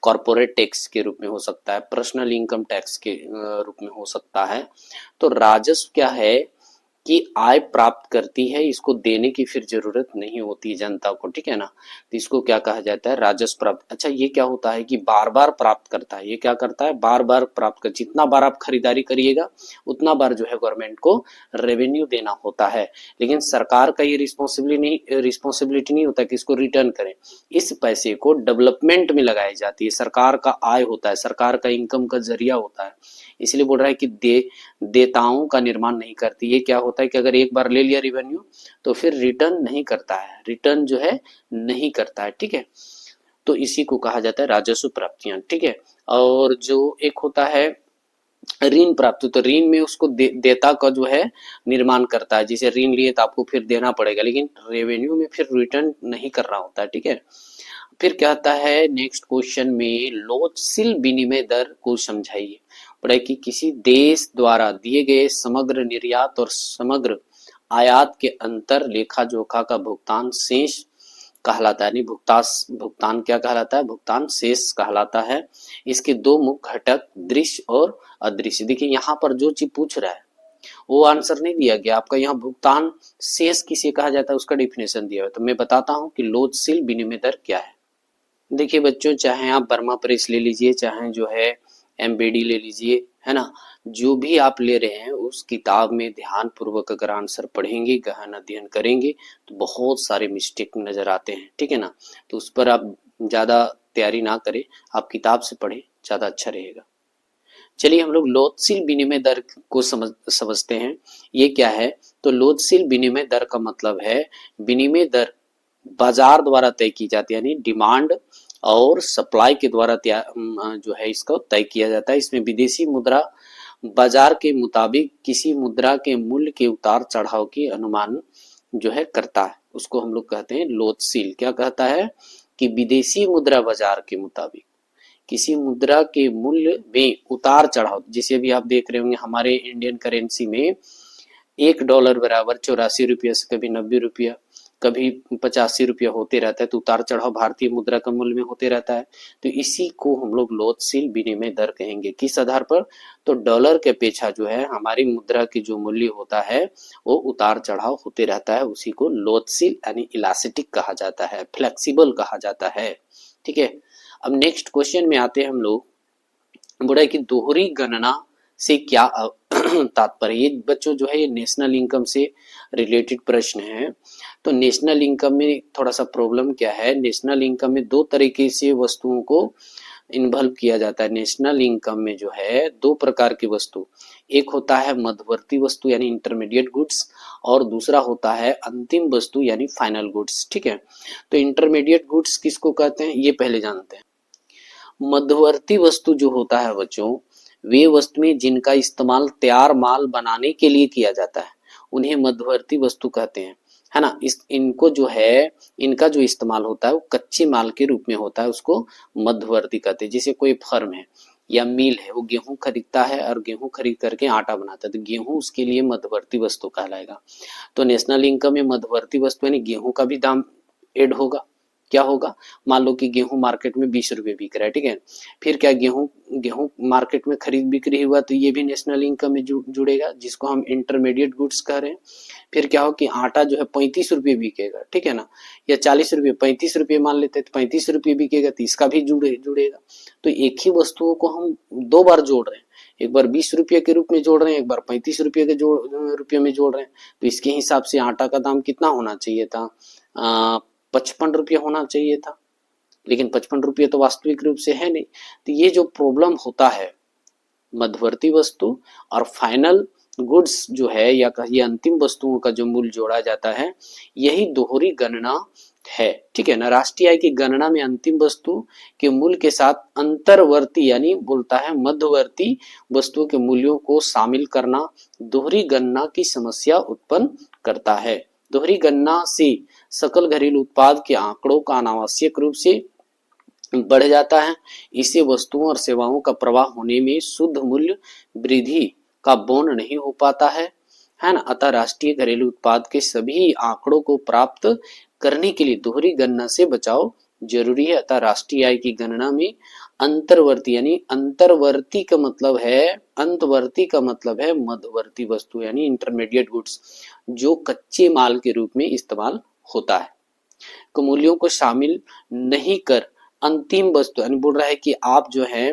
कॉर्पोरेट टैक्स के रूप में हो सकता है, पर्सनल इनकम टैक्स के रूप में हो सकता है, तो राजस्व क्या है कि आय प्राप्त करती है, इसको देने की फिर जरूरत नहीं होती जनता को, ठीक है ना, तो इसको क्या कहा जाता है, राजस्व प्राप्त। अच्छा ये क्या होता है कि बार बार प्राप्त करता है, ये क्या करता है, बार बार प्राप्त कर, जितना बार आप खरीदारी करिएगा उतना बार जो है गवर्नमेंट को रेवेन्यू देना होता है। लेकिन सरकार का ये रिस्पॉन्सिबिलिटी नहीं होता कि इसको रिटर्न करें, इस पैसे को डेवलपमेंट में लगाई जाती है, सरकार का आय होता है, सरकार का इनकम का जरिया होता है, इसलिए बोल रहा है कि देताओं का निर्माण नहीं करती। ये क्या होता है कि अगर एक बार ले लिया रेवेन्यू तो फिर रिटर्न नहीं करता है, रिटर्न जो है नहीं करता है। ठीक है, तो इसी को कहा जाता है राजस्व प्राप्तियां। ठीक है, और जो एक होता है ऋण प्राप्त हो तो ऋण में उसको देता का जो है निर्माण करता है। जैसे ऋण लिए तो आपको फिर देना पड़ेगा, लेकिन रेवेन्यू में फिर रिटर्न नहीं करना होता है, ठीक है। फिर कहता है नेक्स्ट क्वेश्चन में लोचशील विनिमय दर को समझाइए। पढ़े कि किसी देश द्वारा दिए गए समग्र निर्यात और समग्र आयात के अंतर लेखा जोखा का भुगतान शेष कहलाता है। भुगतान क्या कहलाता है? भुगतान शेष कहलाता है। इसके दो मुख्य घटक दृश्य और अदृश्य। देखिए यहाँ पर जो चीज पूछ रहा है वो आंसर नहीं दिया गया आपका। यहाँ भुगतान शेष किसे कहा जाता है उसका डेफिनेशन दिया हुआ है। तो मैं बताता हूँ कि लोचशील विनिमय दर क्या है। देखिए बच्चों, चाहे आप बर्मा प्रेस ले लीजिए, चाहे जो है एमबीडी ले लीजिए, है ना, जो भी आप ले रहे हैं उस किताब में ध्यान पूर्वक अगर आंसर पढ़ेंगे, गहन अध्ययन करेंगे तो बहुत सारे मिस्टेक नजर आते हैं, ठीक है ना। तो उस पर आप ज्यादा तैयारी ना करें, आप किताब से पढ़ें, ज्यादा अच्छा रहेगा। चलिए हम लोग लोचशील विनिमय दर को समझते हैं। ये क्या है? तो लोचशील विनिमय दर का मतलब है विनिमय दर बाजार द्वारा तय की जाती है, यानी डिमांड और सप्लाई के द्वारा जो है इसको तय किया जाता है। इसमें विदेशी मुद्रा बाजार के मुताबिक किसी मुद्रा के मूल्य के उतार चढ़ाव की अनुमान जो है करता है, उसको हम लोग कहते हैं लोचशील। क्या कहता है? कि विदेशी मुद्रा बाजार के मुताबिक किसी मुद्रा के मूल्य में उतार चढ़ाव, जिसे भी आप देख रहे होंगे हमारे इंडियन करेंसी में $1 बराबर 84 रुपया से कभी 90 रुपया, कभी 85 रुपया होते रहता है। तो उतार चढ़ाव भारतीय मुद्रा का मूल्य में होते रहता है। तो इसी को हम लोग लोचशील विनिमय दर कहेंगे। किस आधार पर? तो डॉलर के अपेक्षा जो है हमारी मुद्रा की जो मूल्य होता है वो उतार चढ़ाव होते रहता है। उसी को लोचशील यानी इलास्टिक कहा जाता है, फ्लेक्सिबल कहा जाता है, ठीक है। अब नेक्स्ट क्वेश्चन में आते हैं हम लोग। बोला कि दोहरी गणना से क्या तात्पर्य। ये बच्चों जो है ये नेशनल इनकम से रिलेटेड प्रश्न है। तो नेशनल इनकम में थोड़ा सा प्रॉब्लम क्या है, नेशनल इनकम में दो तरीके से वस्तुओं को इन्वॉल्व किया जाता है। नेशनल इनकम में जो है दो प्रकार की वस्तु, एक होता है मध्यवर्ती वस्तु यानी इंटरमीडिएट गुड्स, और दूसरा होता है अंतिम वस्तु यानी फाइनल गुड्स, ठीक है। तो इंटरमीडिएट गुड्स किसको कहते हैं ये पहले जानते हैं। मध्यवर्ती वस्तु जो होता है बच्चों, वे वस्तुएं जिनका इस्तेमाल तैयार माल बनाने के लिए किया जाता है उन्हें मध्यवर्ती वस्तु कहते हैं, है ना। इनको जो है इनका जो इस्तेमाल होता है वो कच्चे माल के रूप में होता है, उसको मध्यवर्ती कहते हैं। जैसे कोई फर्म है या मिल है, वो गेहूं खरीदता है और गेहूं खरीद करके आटा बनाता है, तो गेहूं उसके लिए मध्यवर्ती वस्तु कहलाएगा। तो नेशनल इनकम में मध्यवर्ती वस्तु यानी गेहूं का भी दाम एड होगा। क्या होगा? मान लो कि गेहूं मार्केट में 20 रुपए बिक रहा है, ठीक है। फिर क्या गेहूं मार्केट में खरीद बिक्री हुआ तो ये भी नेशनल इनकम में जुड़ेगा, जिसको हम इंटरमीडिएट गुड्स कह रहे हैं। फिर क्या हो कि आटा जो है 35 रुपए बिकेगा, ठीक है ना, या 40 रुपए, 35 रुपए मान लेते हैं तो 35 रुपए बिकेगा, तो इसका भी जुड़ेगा। तो एक ही वस्तुओं को हम दो बार जोड़ रहे हैं, एक बार 20 रुपये के रूप में जोड़ रहे हैं, एक बार 35 रुपये के रुपये में जोड़ रहे हैं। तो इसके हिसाब से आटा का दाम कितना होना चाहिए था? 55 रुपये होना चाहिए था, लेकिन 55 रुपये तो वास्तविक रूप से है नहीं। तो ये जो प्रॉब्लम होता है मध्यवर्ती वस्तु और फाइनल गुड्स जो है या कहिए अंतिम वस्तुओं का जो मूल्य जोड़ा जाता है, यही दोहरी गणना है, ठीक है ना। राष्ट्रीय आय की गणना में अंतिम वस्तु के मूल्य के साथ अंतर्वर्ती यानी बोलता है मध्यवर्ती वस्तुओं के मूल्यों को शामिल करना दोहरी गणना की समस्या उत्पन्न करता है। दोहरी गणना से सकल घरेलू उत्पाद के आंकड़ों का अनावश्यक रूप से बढ़ जाता है। इससे वस्तुओं और सेवाओं का प्रवाह होने में शुद्ध मूल्य वृद्धि का बौन नहीं हो पाता है ना। अतः राष्ट्रीय घरेलू उत्पाद के सभी आंकड़ों को प्राप्त करने के लिए दोहरी गणना से बचाव जरूरी है। अतः राष्ट्रीय आय की गणना में अंतर्वर्ती यानी अंतर्वर्ती का मतलब है अंतवर्ती का मतलब है मध्यवर्ती वस्तु यानी इंटरमीडिएट गुड्स, जो कच्चे माल के रूप में इस्तेमाल होता है, को मूल्यों को शामिल नहीं कर अंतिम वस्तु यानी बोल रहा है कि आप जो है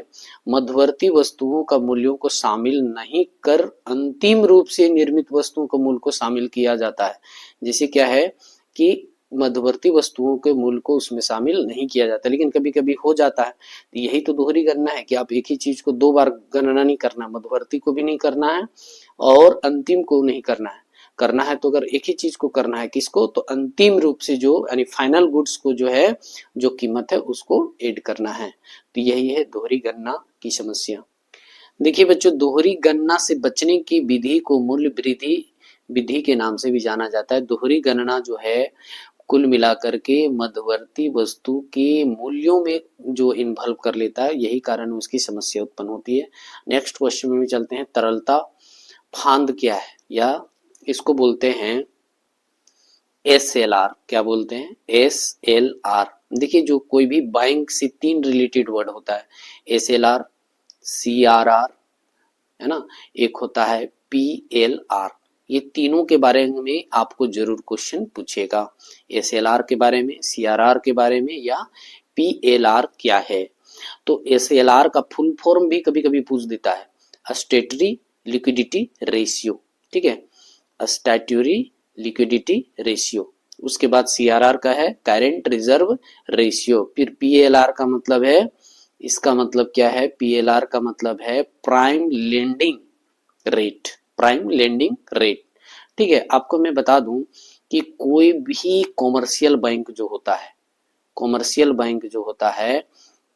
मध्यवर्ती वस्तुओं का मूल्यों को शामिल नहीं कर अंतिम रूप से निर्मित वस्तुओं के मूल्य को शामिल किया जाता है। जैसे क्या है कि मध्यवर्ती वस्तुओं के मूल्य को उसमें शामिल नहीं किया जाता, लेकिन कभी कभी हो जाता है। तो यही तो दोहरी गणना है कि आप एक ही चीज को दो बार गणना नहीं करना, मध्यवर्ती को भी नहीं करना है और अंतिम को नहीं करना है। तो अगर एक ही चीज को करना है, किसको? तो अंतिम रूप से जो यानी फाइनल गुड्स को जो है जो कीमत है उसको ऐड करना है। तो यही है दोहरी गणना की समस्या। देखिए बच्चों, दोहरी गणना से बचने की विधि को मूल्य वृद्धि विधि के नाम से भी जाना जाता है। दोहरी गणना जो है कुल मिलाकर के मध्यवर्ती वस्तु के मूल्यों में जो इन्वॉल्व कर लेता है, यही कारण उसकी समस्या उत्पन्न होती है। नेक्स्ट क्वेश्चन में चलते हैं। तरलता फांद क्या है, या इसको बोलते हैं SLR। क्या बोलते हैं? SLR। देखिए, जो कोई भी बैंक से 3 रिलेटेड वर्ड होता है, SLR, CRR, है ना, एक होता है PLR। ये तीनों के बारे में आपको जरूर क्वेश्चन पूछेगा। SLR के बारे में, CRR के बारे में, या PLR क्या है। तो SLR का फुल फॉर्म भी कभी कभी पूछ देता है, स्टैट्यूटरी लिक्विडिटी रेशियो। ठीक है, स्टैट्यूटरी लिक्विडिटी रेशियो। उसके बाद CRR का है करंट रिजर्व रेशियो। फिर PLR का मतलब है, इसका मतलब क्या है? PLR का मतलब है prime lending rate. Prime lending rate. ठीक है, आपको मैं बता दूं कि कोई भी कॉमर्शियल बैंक जो होता है, कॉमर्शियल बैंक जो होता है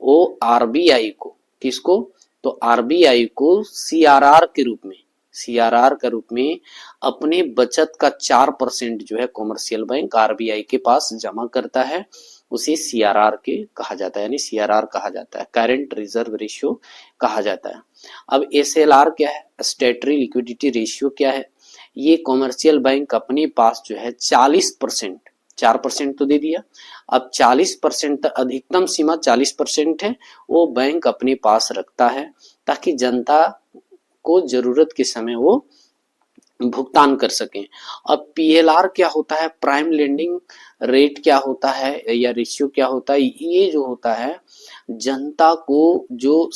वो RBI को, किसको? तो RBI को CRR के रूप में, CRR का रूप में अपने बचत का 4% जो है कॉमर्शियल बैंक RBI के पास जमा करता है, उसे CRR के कहा जाता है, यानी CRR कहा जाता है, करंट रिजर्व रेशियो कहा जाता है। अब SLR क्या है? स्टैट्यूटरी लिक्विडिटी रेशियो क्या है? ये कॉमर्शियल बैंक अपने पास जो है 40%, 4% तो दे दिया, अब 40%, अधिकतम सीमा 40% है, वो बैंक अपने पास रखता है ताकि जनता को जरूरत के समय वो भुगतान कर सकें। अब PLR क्या होता है? प्राइम लेंडिंग रेट क्या होता है, या रेशियो क्या होता है? ये जो होता है, जनता को जो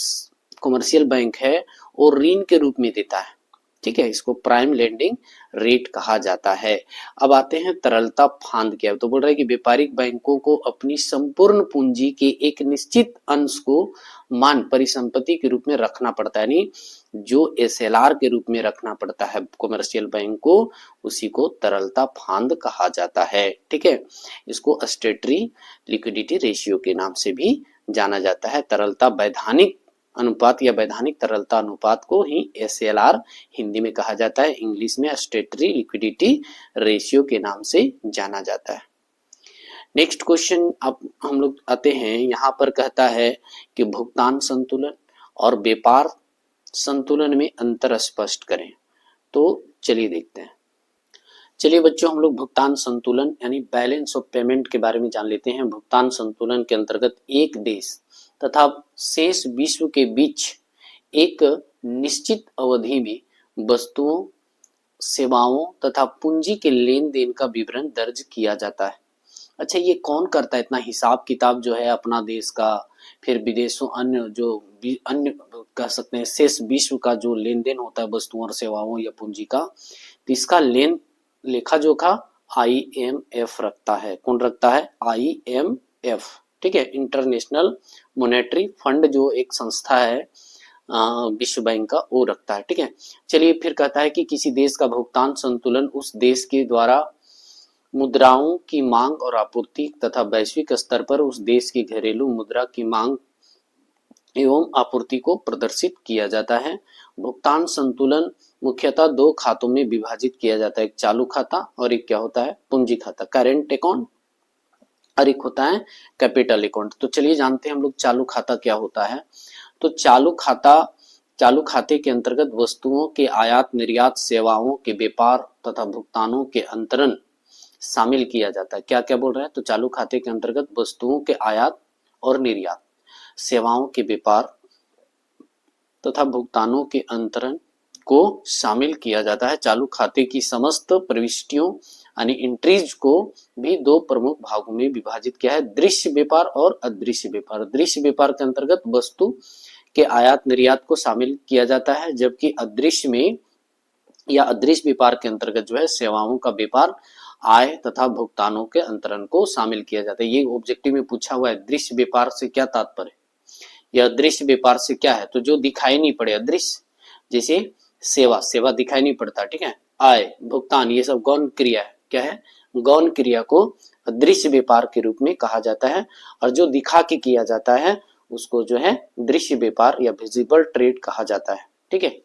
कमर्शियल बैंक है वो ऋण के रूप में देता है। ठीक है, इसको प्राइम लेंडिंग रेट कहा जाता है। अब आते हैं तरलता फांद क्या है। तो बोल रहा है कि व्यापारिक बैंकों को अपनी संपूर्ण पूंजी के एक निश्चित अंश को मान परिसंपत्ति के रूप में रखना पड़ता है, यानी जो SLR के रूप में रखना पड़ता है कॉमर्शियल बैंक को, उसी को तरलता फांद कहा जाता है। ठीक है, इसको स्टैट्यूटरी लिक्विडिटी रेशियो के नाम से भी जाना जाता है। तरलता वैधानिक अनुपात या वैधानिक तरलता अनुपात को ही SLR हिंदी में कहा जाता है, इंग्लिश में स्टैट्यूटरी लिक्विडिटी रेशियो के नाम से जाना जाता है। नेक्स्ट क्वेश्चन अब हम लोग आते हैं, यहाँ पर कहता है कि भुगतान संतुलन और व्यापार संतुलन में अंतर स्पष्ट करें। तो चलिए देखते हैं। चलिए बच्चों, हम लोग भुगतान संतुलन यानी बैलेंस ऑफ पेमेंट के बारे में जान लेते हैं। भुगतान संतुलन के अंतर्गत एक देश तथा शेष विश्व के बीच एक निश्चित अवधि में वस्तुओं, सेवाओं तथा पूंजी के लेन देन का विवरण दर्ज किया जाता है। अच्छा, ये कौन करता है इतना हिसाब किताब जो है अपना देश का, फिर विदेशों, अन्य जो अन्य कह सकते हैं शेष विश्व का जो लेन देन होता है वस्तुओं और सेवाओं या पूंजी का, तो इसका लेखा जोखा IMF रखता है। कौन रखता है? IMF। ठीक है, इंटरनेशनल मॉनेटरी फंड जो एक संस्था है विश्व बैंक का, वो रखता है। ठीक है, चलिए फिर कहता है कि किसी देश का भुगतान संतुलन उस देश के द्वारा मुद्राओं की मांग और आपूर्ति तथा वैश्विक स्तर पर उस देश की घरेलू मुद्रा की मांग एवं आपूर्ति को प्रदर्शित किया जाता है। भुगतान संतुलन मुख्यतः दो खातों में विभाजित किया जाता है, एक चालू खाता और एक क्या होता है? पूंजी खाता, करेंट अकाउंट, और एक होता है कैपिटल अकाउंट। तो चलिए जानते हैं हम लोग चालू खाता क्या होता है। तो चालू खाते के अंतर्गत वस्तुओं के आयात निर्यात, सेवाओं के व्यापार तथा भुगतानों के अंतरण शामिल किया जाता है। क्या क्या बोल रहे हैं? तो चालू खाते के अंतर्गत वस्तुओं के आयात और निर्यात, सेवाओं के व्यापार तथा भुगतानों के अंतरण को शामिल किया जाता है। चालू खाते की समस्त प्रविष्टियों यानी एंट्रीज को भी दो प्रमुख भागों में विभाजित किया है, दृश्य व्यापार और अदृश्य व्यापार। दृश्य व्यापार के अंतर्गत वस्तु के आयात निर्यात को शामिल किया जाता है, जबकि अदृश्य में या अदृश्य व्यापार के अंतर्गत जो है सेवाओं का व्यापार, आय तथा भुगतानों के अंतरण को शामिल किया जाता है। ये ऑब्जेक्टिव में पूछा हुआ है। दृश्य व्यापार से क्या तात्पर्य? यह दृश्य व्यापार से क्या है? तो जो दिखाई नहीं पड़े, अदृश्य, जैसे सेवा दिखाई नहीं पड़ता। ठीक है, आय, भुगतान, ये सब गौण क्रिया है। क्या है? गौण क्रिया को दृश्य व्यापार के रूप में कहा जाता है, और जो दिखा के किया जाता है उसको जो है दृश्य व्यापार या विजिबल ट्रेड कहा जाता है। ठीक है।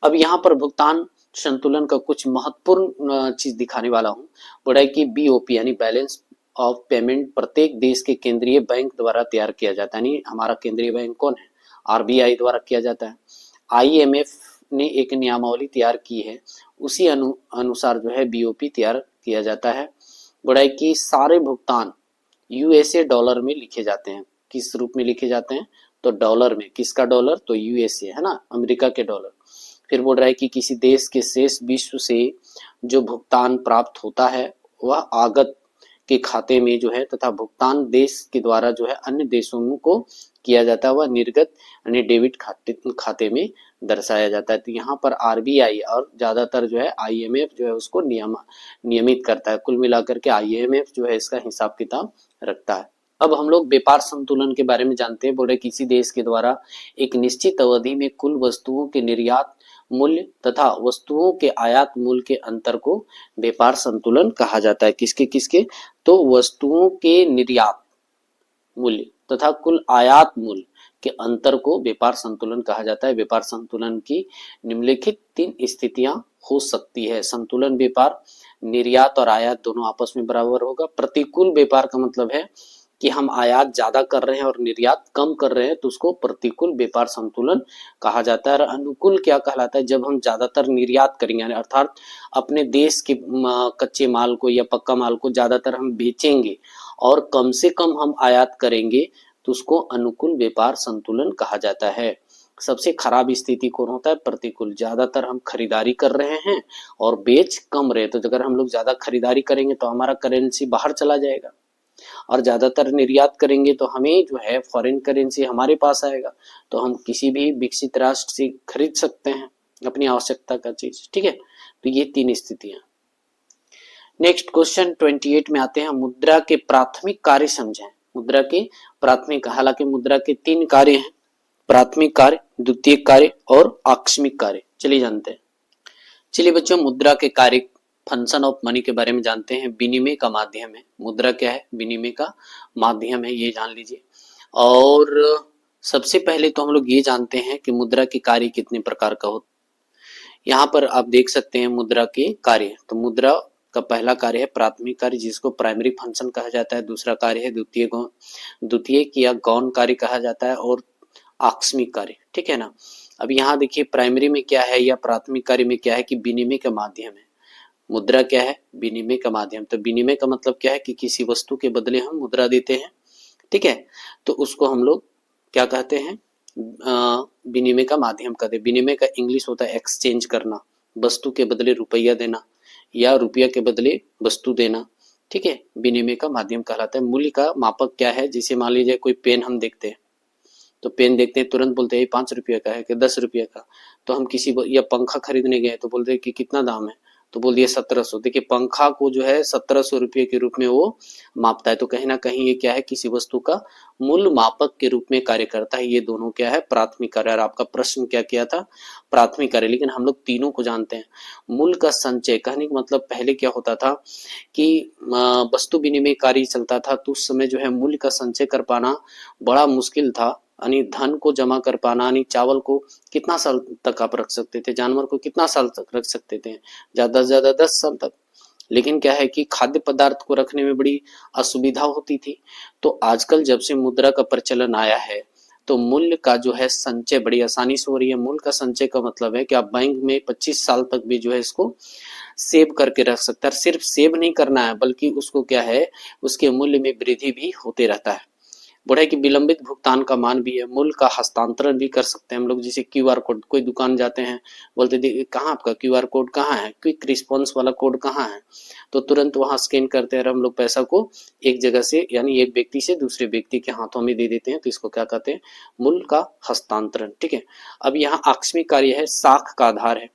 अब यहाँ पर भुगतान संतुलन का कुछ महत्वपूर्ण चीज दिखाने वाला हूँ। बोला है कि बीओपी यानी बैलेंस ऑफ पेमेंट प्रत्येक देश के केंद्रीय बैंक द्वारा तैयार किया जाता है। यानी हमारा केंद्रीय बैंक कौन है? आरबीआई द्वारा किया जाता है। आईएमएफ ने एक नियमावली तैयार की है, उसी अनुसार जो है बीओपी तैयार किया जाता है। बोला है कि सारे भुगतान यूएसए डॉलर में लिखे जाते हैं। किस रूप में लिखे जाते हैं? तो डॉलर में। किसका डॉलर? तो यूएसए, है ना, अमेरिका के डॉलर। फिर बोल रहा है कि किसी देश के शेष विश्व से जो भुगतान प्राप्त होता है वह आगत के खाते में जो है तथा भुगतान देश के द्वारा जो है अन्य देशों को किया जाता है वह निर्गत यानी डेबिट खाते में दर्शाया जाता है। तो यहाँ पर आरबीआई और ज्यादातर जो है आईएमएफ जो है उसको नियमित करता है। कुल मिलाकर के आईएमएफ जो है इसका हिसाब किताब रखता है। अब हम लोग व्यापार संतुलन के बारे में जानते हैं। बोले किसी देश के द्वारा एक निश्चित अवधि में कुल वस्तुओं के निर्यात मूल्य तथा वस्तुओं के आयात मूल्य के अंतर को व्यापार संतुलन कहा जाता है। किसके किसके? तो वस्तुओं के निर्यात मूल्य तथा कुल आयात मूल्य के अंतर को व्यापार संतुलन कहा जाता है। व्यापार संतुलन की निम्नलिखित 3 स्थितियां हो सकती है। संतुलन व्यापार, निर्यात और आयात दोनों आपस में बराबर होगा। प्रतिकूल व्यापार का मतलब है कि हम आयात ज्यादा कर रहे हैं और निर्यात कम कर रहे हैं, तो उसको प्रतिकूल व्यापार संतुलन कहा जाता है। और अनुकूल क्या कहलाता है? जब हम ज्यादातर निर्यात करेंगे अर्थात अपने देश के कच्चे माल को या पक्का माल को ज्यादातर हम बेचेंगे और कम से कम हम आयात करेंगे, तो उसको अनुकूल व्यापार संतुलन कहा जाता है। सबसे खराब स्थिति कौन होता है? प्रतिकूल। ज्यादातर हम खरीदारी कर रहे हैं और बेच कम रहे, तो अगर हम लोग ज्यादा खरीदारी करेंगे तो हमारा करेंसी बाहर चला जाएगा और ज्यादातर निर्यात करेंगे तो हमें जो है फॉरेन करेंसी हमारे पास आएगा, तो हम किसी भी विकसित राष्ट्र से खरीद सकते हैं अपनी आवश्यकता का चीज। ठीक है, तो ये 3 स्थितियां। नेक्स्ट क्वेश्चन 28 में आते हैं। मुद्रा के प्राथमिक कार्य समझें। मुद्रा के प्राथमिक, हालांकि मुद्रा के 3 कार्य हैं, प्राथमिक कार्य, द्वितीयक कार्य और आकस्मिक कार्य। चलिए जानते हैं। चलिए बच्चों, मुद्रा के कार्य, फंक्शन ऑफ मनी के बारे में जानते हैं। विनिमय का माध्यम है। मुद्रा क्या है? विनिमय का माध्यम है, ये जान लीजिए। और सबसे पहले तो हम लोग ये जानते हैं कि मुद्रा के कार्य कितने प्रकार का होता है। यहाँ पर आप देख सकते हैं मुद्रा के कार्य। तो मुद्रा का पहला कार्य है प्राथमिक कार्य, जिसको प्राइमरी फंक्शन कहा जाता है। दूसरा कार्य है द्वितीयक या गौण कार्य कहा जाता है, और आकस्मिक कार्य। ठीक है ना। अब यहाँ देखिए प्राइमरी में क्या है या प्राथमिक कार्य में क्या है कि विनिमय का माध्यम है। मुद्रा क्या है? विनिमय का माध्यम। तो विनिमय का मतलब क्या है कि किसी वस्तु के बदले हम मुद्रा देते हैं। ठीक है, तो उसको हम लोग क्या कहते हैं? विनिमय का माध्यम कहते हैं। विनिमय का इंग्लिश होता है एक्सचेंज करना, वस्तु के बदले रुपया देना या रुपया के बदले वस्तु देना। ठीक है, विनिमय का माध्यम कहलाता है। मूल्य का मापक क्या है? जैसे मान लीजिए कोई पेन हम देखते हैं, तो पेन देखते हैं तुरंत बोलते हैं 5 रुपये का है कि 10 रुपये का। तो हम किसी या पंखा खरीदने गए तो बोलते हैं कि कितना दाम है, तो बोल दिया 1700। देखिए पंखा को जो है 1700 रुपये के रूप में वो मापता है। तो कहीं ना कहीं ये क्या है? किसी वस्तु का मूल्य मापक के रूप में कार्य करता है। ये दोनों क्या है? प्राथमिक कार्य। और आपका प्रश्न क्या किया था? प्राथमिक कार्य। लेकिन हम लोग तीनों को जानते हैं। मूल्य का संचय कहने का मतलब पहले क्या होता था कि वस्तु विनिमय कार्य चलता था, तो उस समय जो है मूल्य का संचय कर पाना बड़ा मुश्किल था। यानी धन को जमा कर पाना, यानी चावल को कितना साल तक आप रख सकते थे, जानवर को कितना साल तक रख सकते थे? ज्यादा से ज्यादा 10 साल तक। लेकिन क्या है कि खाद्य पदार्थ को रखने में बड़ी असुविधा होती थी। तो आजकल जब से मुद्रा का प्रचलन आया है, तो मूल्य का जो है संचय बड़ी आसानी से हो रही है। मूल्य का संचय का मतलब है कि आप बैंक में 25 साल तक भी जो है इसको सेव करके रख सकते हैं। सिर्फ सेव नहीं करना है, बल्कि उसको क्या है, उसके मूल्य में वृद्धि भी होते रहता है। बोला है कि विलंबित भुगतान का मान भी है। मूल्य का हस्तांतरण भी कर सकते हैं हम लोग। जैसे क्यूआर कोड, कोई दुकान जाते हैं, बोलते देखिए कहाँ आपका क्यूआर कोड कहाँ है, क्विक रिस्पॉन्स वाला कोड कहाँ है, तो तुरंत वहां स्कैन करते हैं और हम लोग पैसा को एक जगह से यानी एक व्यक्ति से दूसरे व्यक्ति के हाथों में दे देते हैं। तो इसको क्या कहते हैं? मूल्य का हस्तांतरण। ठीक है। अब यहाँ आकस्मिक कार्य है, साख का आधार है।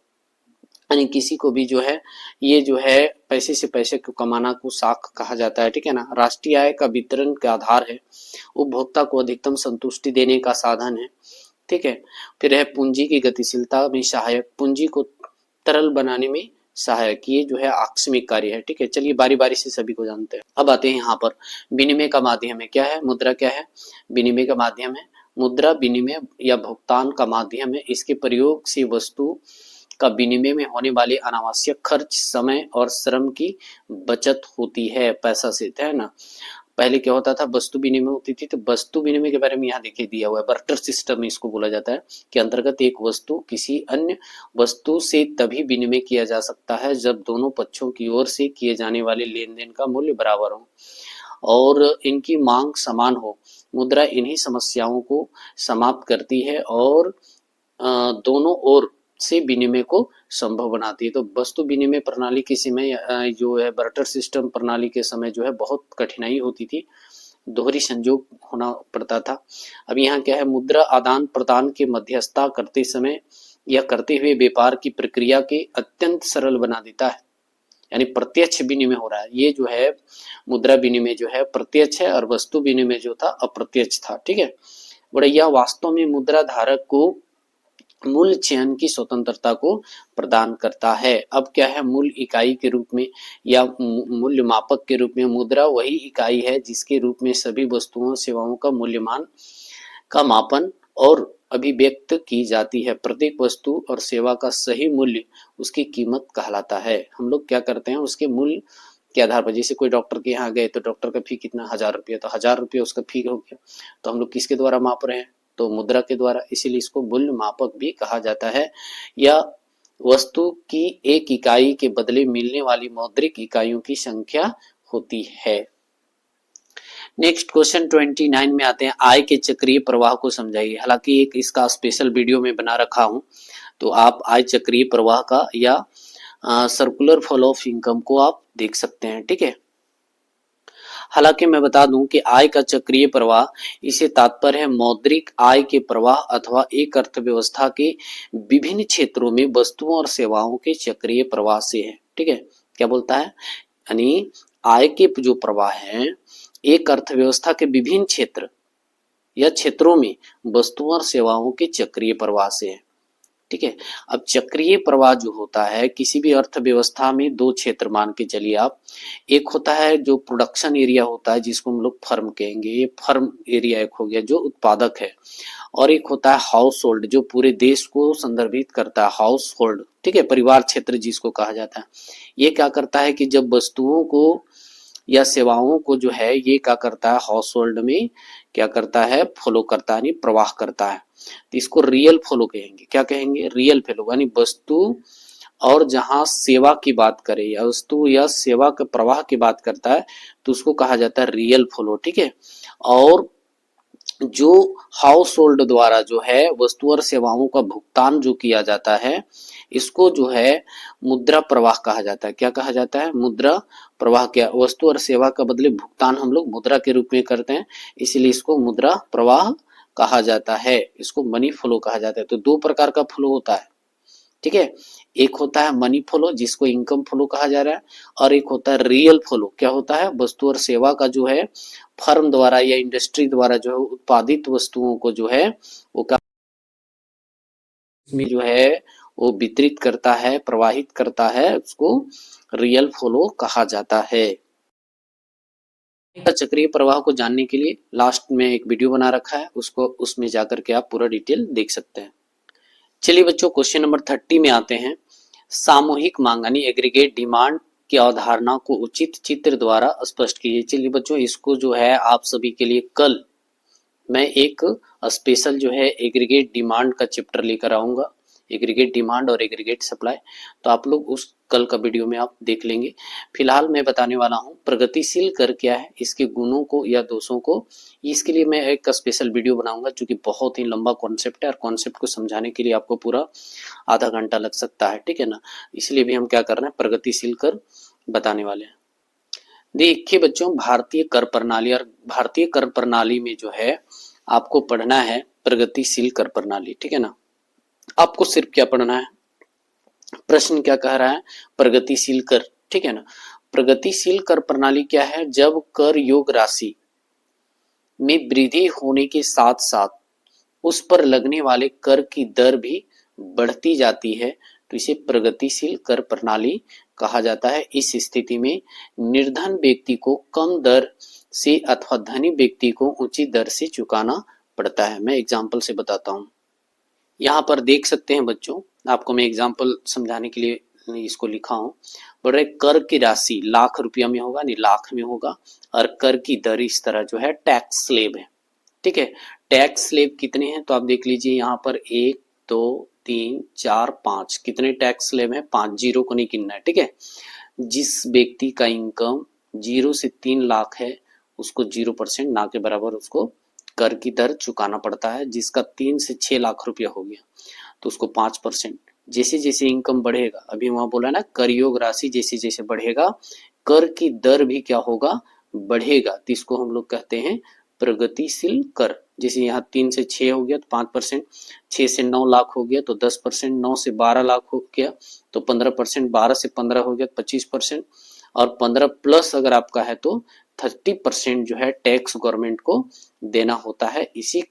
यानी किसी को भी जो है ये जो है पैसे से पैसे को कमाना को साख कहा जाता है। ठीक है ना। राष्ट्रीय आय का वितरण का आधार है। उपभोक्ता को अधिकतम संतुष्टि देने का साधन है। ठीक है। फिर है पूंजी की गतिशीलता में सहायक, पूंजी को तरल बनाने में सहायक, ये जो है आकस्मिक कार्य है। ठीक है, चलिए बारी बारी से सभी को जानते हैं। अब आते हैं यहाँ पर विनिमय का माध्यम है। क्या है? मुद्रा क्या है? विनिमय का माध्यम है। मुद्रा विनिमय या भुगतान का माध्यम है। इसके प्रयोग से वस्तु का विनिमय में होने वाले अनावश्यक खर्च, समय और श्रम की बचत होती है। पैसा से, है ना। पहले क्या होता था, वस्तु विनिमय होती थी, तो वस्तु विनिमय के बारे में यहाँ देखिए दिया हुआ है, बार्टर सिस्टम इसको बोला जाता है, के अंतर्गत एक वस्तु किसी अन्य वस्तु से तभी विनिमय किया जा सकता है जब दोनों पक्षों की ओर से किए जाने वाले लेन देन का मूल्य बराबर हो और इनकी मांग समान हो। मुद्रा इन्हीं समस्याओं को समाप्त करती है और दोनों ओर से विनिमय को संभव बनाती है। तो वस्तु विनिमय प्रणाली के समय जो है बार्टर सिस्टम प्रणाली के समय जो है बहुत कठिनाई होती थी, दोहरी संयोग होना पड़ता था। अब यहाँ क्या है, मुद्रा आदान प्रदान के मध्यस्थता करते समय या करते हुए व्यापार की प्रक्रिया के अत्यंत सरल बना देता है। यानी प्रत्यक्ष विनिमय हो रहा है, ये जो है मुद्रा विनिमय जो है प्रत्यक्ष है और वस्तु विनिमय जो था अप्रत्यक्ष था। ठीक है, बढ़िया। वास्तव में मुद्रा धारक को मूल्य चयन की स्वतंत्रता को प्रदान करता है। अब क्या है, मूल्य इकाई के रूप में या मूल्य मापक के रूप में मुद्रा वही इकाई है जिसके रूप में सभी वस्तुओं सेवाओं का मूल्यमान का मापन और अभिव्यक्त की जाती है। प्रत्येक वस्तु और सेवा का सही मूल्य उसकी कीमत कहलाता है। हम लोग क्या करते हैं, उसके मूल्य के आधार पर, जैसे कोई डॉक्टर के यहाँ गए तो डॉक्टर का फी कितना, 1000 रुपया, तो 1000 रुपया उसका फी हो गया, तो हम लोग किसके द्वारा माप रहे हैं, तो मुद्रा के द्वारा, इसीलिए इसको मूल्य मापक भी कहा जाता है। या वस्तु की एक इकाई के बदले मिलने वाली मौद्रिक इकाइयों की संख्या होती है। नेक्स्ट क्वेश्चन 29 में आते हैं, आय के चक्रीय प्रवाह को समझाइए। हालांकि एक इसका स्पेशल वीडियो में बना रखा हूं, तो आप आय चक्रीय प्रवाह का या सर्कुलर फ्लो ऑफ इनकम को आप देख सकते हैं। ठीक है, हालांकि मैं बता दूं कि आय का चक्रीय प्रवाह, इसे तात्पर्य है मौद्रिक आय के प्रवाह अथवा एक अर्थव्यवस्था के विभिन्न क्षेत्रों में वस्तुओं और सेवाओं के चक्रीय प्रवाह से है। ठीक है, क्या बोलता है, यानी आय के जो प्रवाह है एक अर्थव्यवस्था के विभिन्न क्षेत्र या क्षेत्रों में वस्तुओं और सेवाओं के चक्रीय प्रवाह से है। ठीक है, अब चक्रीय प्रवाह जो होता है किसी भी अर्थव्यवस्था में दो क्षेत्र मान के चलिए आप, एक होता है जो प्रोडक्शन एरिया होता है जिसको हम लोग फर्म कहेंगे, ये फर्म एरिया एक हो गया जो उत्पादक है, और एक होता है हाउस होल्ड जो पूरे देश को संदर्भित करता है, हाउस होल्ड। ठीक है, परिवार क्षेत्र जिसको कहा जाता है। ये क्या करता है कि जब वस्तुओं को या सेवाओं को जो है ये क्या करता है, हाउस होल्ड में क्या करता है, फॉलो करता है, प्रवाह करता है, तो इसको रियल फ्लो कहेंगे। क्या कहेंगे, रियल फ्लो, यानी वस्तु और जहां सेवा की बात करें या वस्तु या सेवा के प्रवाह की बात करता है तो उसको कहा जाता है रियल फ्लो। ठीक है, और जो हाउस होल्ड द्वारा जो है वस्तु और सेवाओं का भुगतान जो किया जाता है इसको जो है मुद्रा प्रवाह कहा जाता है। क्या कहा जाता है, मुद्रा प्रवाह। क्या, वस्तु और सेवा का बदले भुगतान हम लोग मुद्रा के रूप में करते हैं, इसीलिए इसको मुद्रा प्रवाह कहा जाता है, इसको मनी फ्लो कहा जाता है। तो दो प्रकार का फ्लो होता है। ठीक है, एक होता है मनी फ्लो जिसको इनकम फ्लो कहा जा रहा है, और एक होता है रियल फ्लो। क्या होता है, वस्तु और सेवा का जो है फर्म द्वारा या इंडस्ट्री द्वारा जो है उत्पादित वस्तुओं को जो है वो में जो है वो वितरित करता है, प्रवाहित करता है, उसको रियल फ्लो कहा जाता है। चक्रीय प्रवाह को जानने के लिए लास्ट में एक वीडियो बना रखा है, उसको उसमें जाकर के आप पूरा डिटेल देख सकते हैं। चलिए बच्चों, क्वेश्चन नंबर 30 में आते हैं। सामूहिक मांग यानी एग्रीगेट डिमांड की अवधारणा को उचित चित्र द्वारा स्पष्ट कीजिए। चलिए बच्चों, इसको जो है आप सभी के लिए कल मैं एक स्पेशल जो है एग्रीगेट डिमांड का चैप्टर लेकर आऊंगा, एग्रीगेट डिमांड और एग्रीगेट सप्लाई, तो आप लोग उस कल का वीडियो में आप देख लेंगे। फिलहाल मैं बताने वाला हूं प्रगतिशील कर क्या है, इसके गुणों को या दोषों को, इसके लिए मैं एक स्पेशल वीडियो बनाऊंगा जो कि बहुत ही लंबा कॉन्सेप्ट है और कॉन्सेप्ट को समझाने के लिए आपको पूरा आधा घंटा लग सकता है। ठीक है ना, इसलिए भी हम क्या कर रहे हैं, प्रगतिशील कर बताने वाले हैं। देखिए बच्चों, भारतीय कर प्रणाली, और भारतीय कर प्रणाली में जो है आपको पढ़ना है प्रगतिशील कर प्रणाली। ठीक है ना, आपको सिर्फ क्या पढ़ना है, प्रश्न क्या कह रहा है, प्रगतिशील कर। ठीक है ना, प्रगतिशील कर प्रणाली क्या है, जब कर योग राशि में वृद्धि होने के साथ साथ उस पर लगने वाले कर की दर भी बढ़ती जाती है तो इसे प्रगतिशील कर प्रणाली कहा जाता है। इस स्थिति में निर्धन व्यक्ति को कम दर से अथवा धनी व्यक्ति को ऊंची दर से चुकाना पड़ता है। मैं एग्जाम्पल से बताता हूँ। यहाँ पर देख सकते हैं बच्चों, आपको मैं एग्जाम्पल समझाने के लिए इसको लिखा हूँ। बोल रहे कर की राशि लाख रुपया में होगा, नहीं लाख में होगा, और कर की दर इस तरह जो है टैक्स स्लेब है। ठीक है, टैक्स स्लेब कितने हैं तो आप देख लीजिए यहाँ पर 1 2 3 4 5 कितने टैक्स स्लेब हैं, 5, जीरो को नहीं गिनना है। ठीक है, जिस व्यक्ति का इनकम 0 से 3 लाख है उसको 0% ना के बराबर उसको कर की दर चुकाना पड़ता है। जिसका 3 से 6 लाख रुपया हो गया तो उसको 5%। जैसे जैसे इनकम बढ़ेगा, अभी वहां बोला ना कर योग राशि जैसे जैसे बढ़ेगा कर की दर भी क्या होगा, बढ़ेगा। तो इसको हम लोग कहते हैं प्रगतिशील कर। जैसे यहाँ 3 से 6 हो गया तो 5%, 6 से 9 लाख हो गया तो 10%, 9 से 12 लाख हो गया तो 15%, 12 से 15 हो गया तो 25%, और 15 प्लस अगर आपका है तो 30% जो है टैक्स गवर्नमेंट को देना होता है। इसी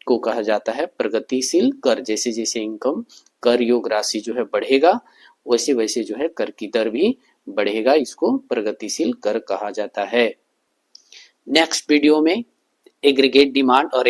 को कहा जाता है प्रगतिशील कर। जैसे जैसे इनकम कर योग राशि जो है बढ़ेगा वैसे वैसे जो है कर की दर भी बढ़ेगा, इसको प्रगतिशील कर कहा जाता है। नेक्स्ट वीडियो में एग्रीगेट डिमांड और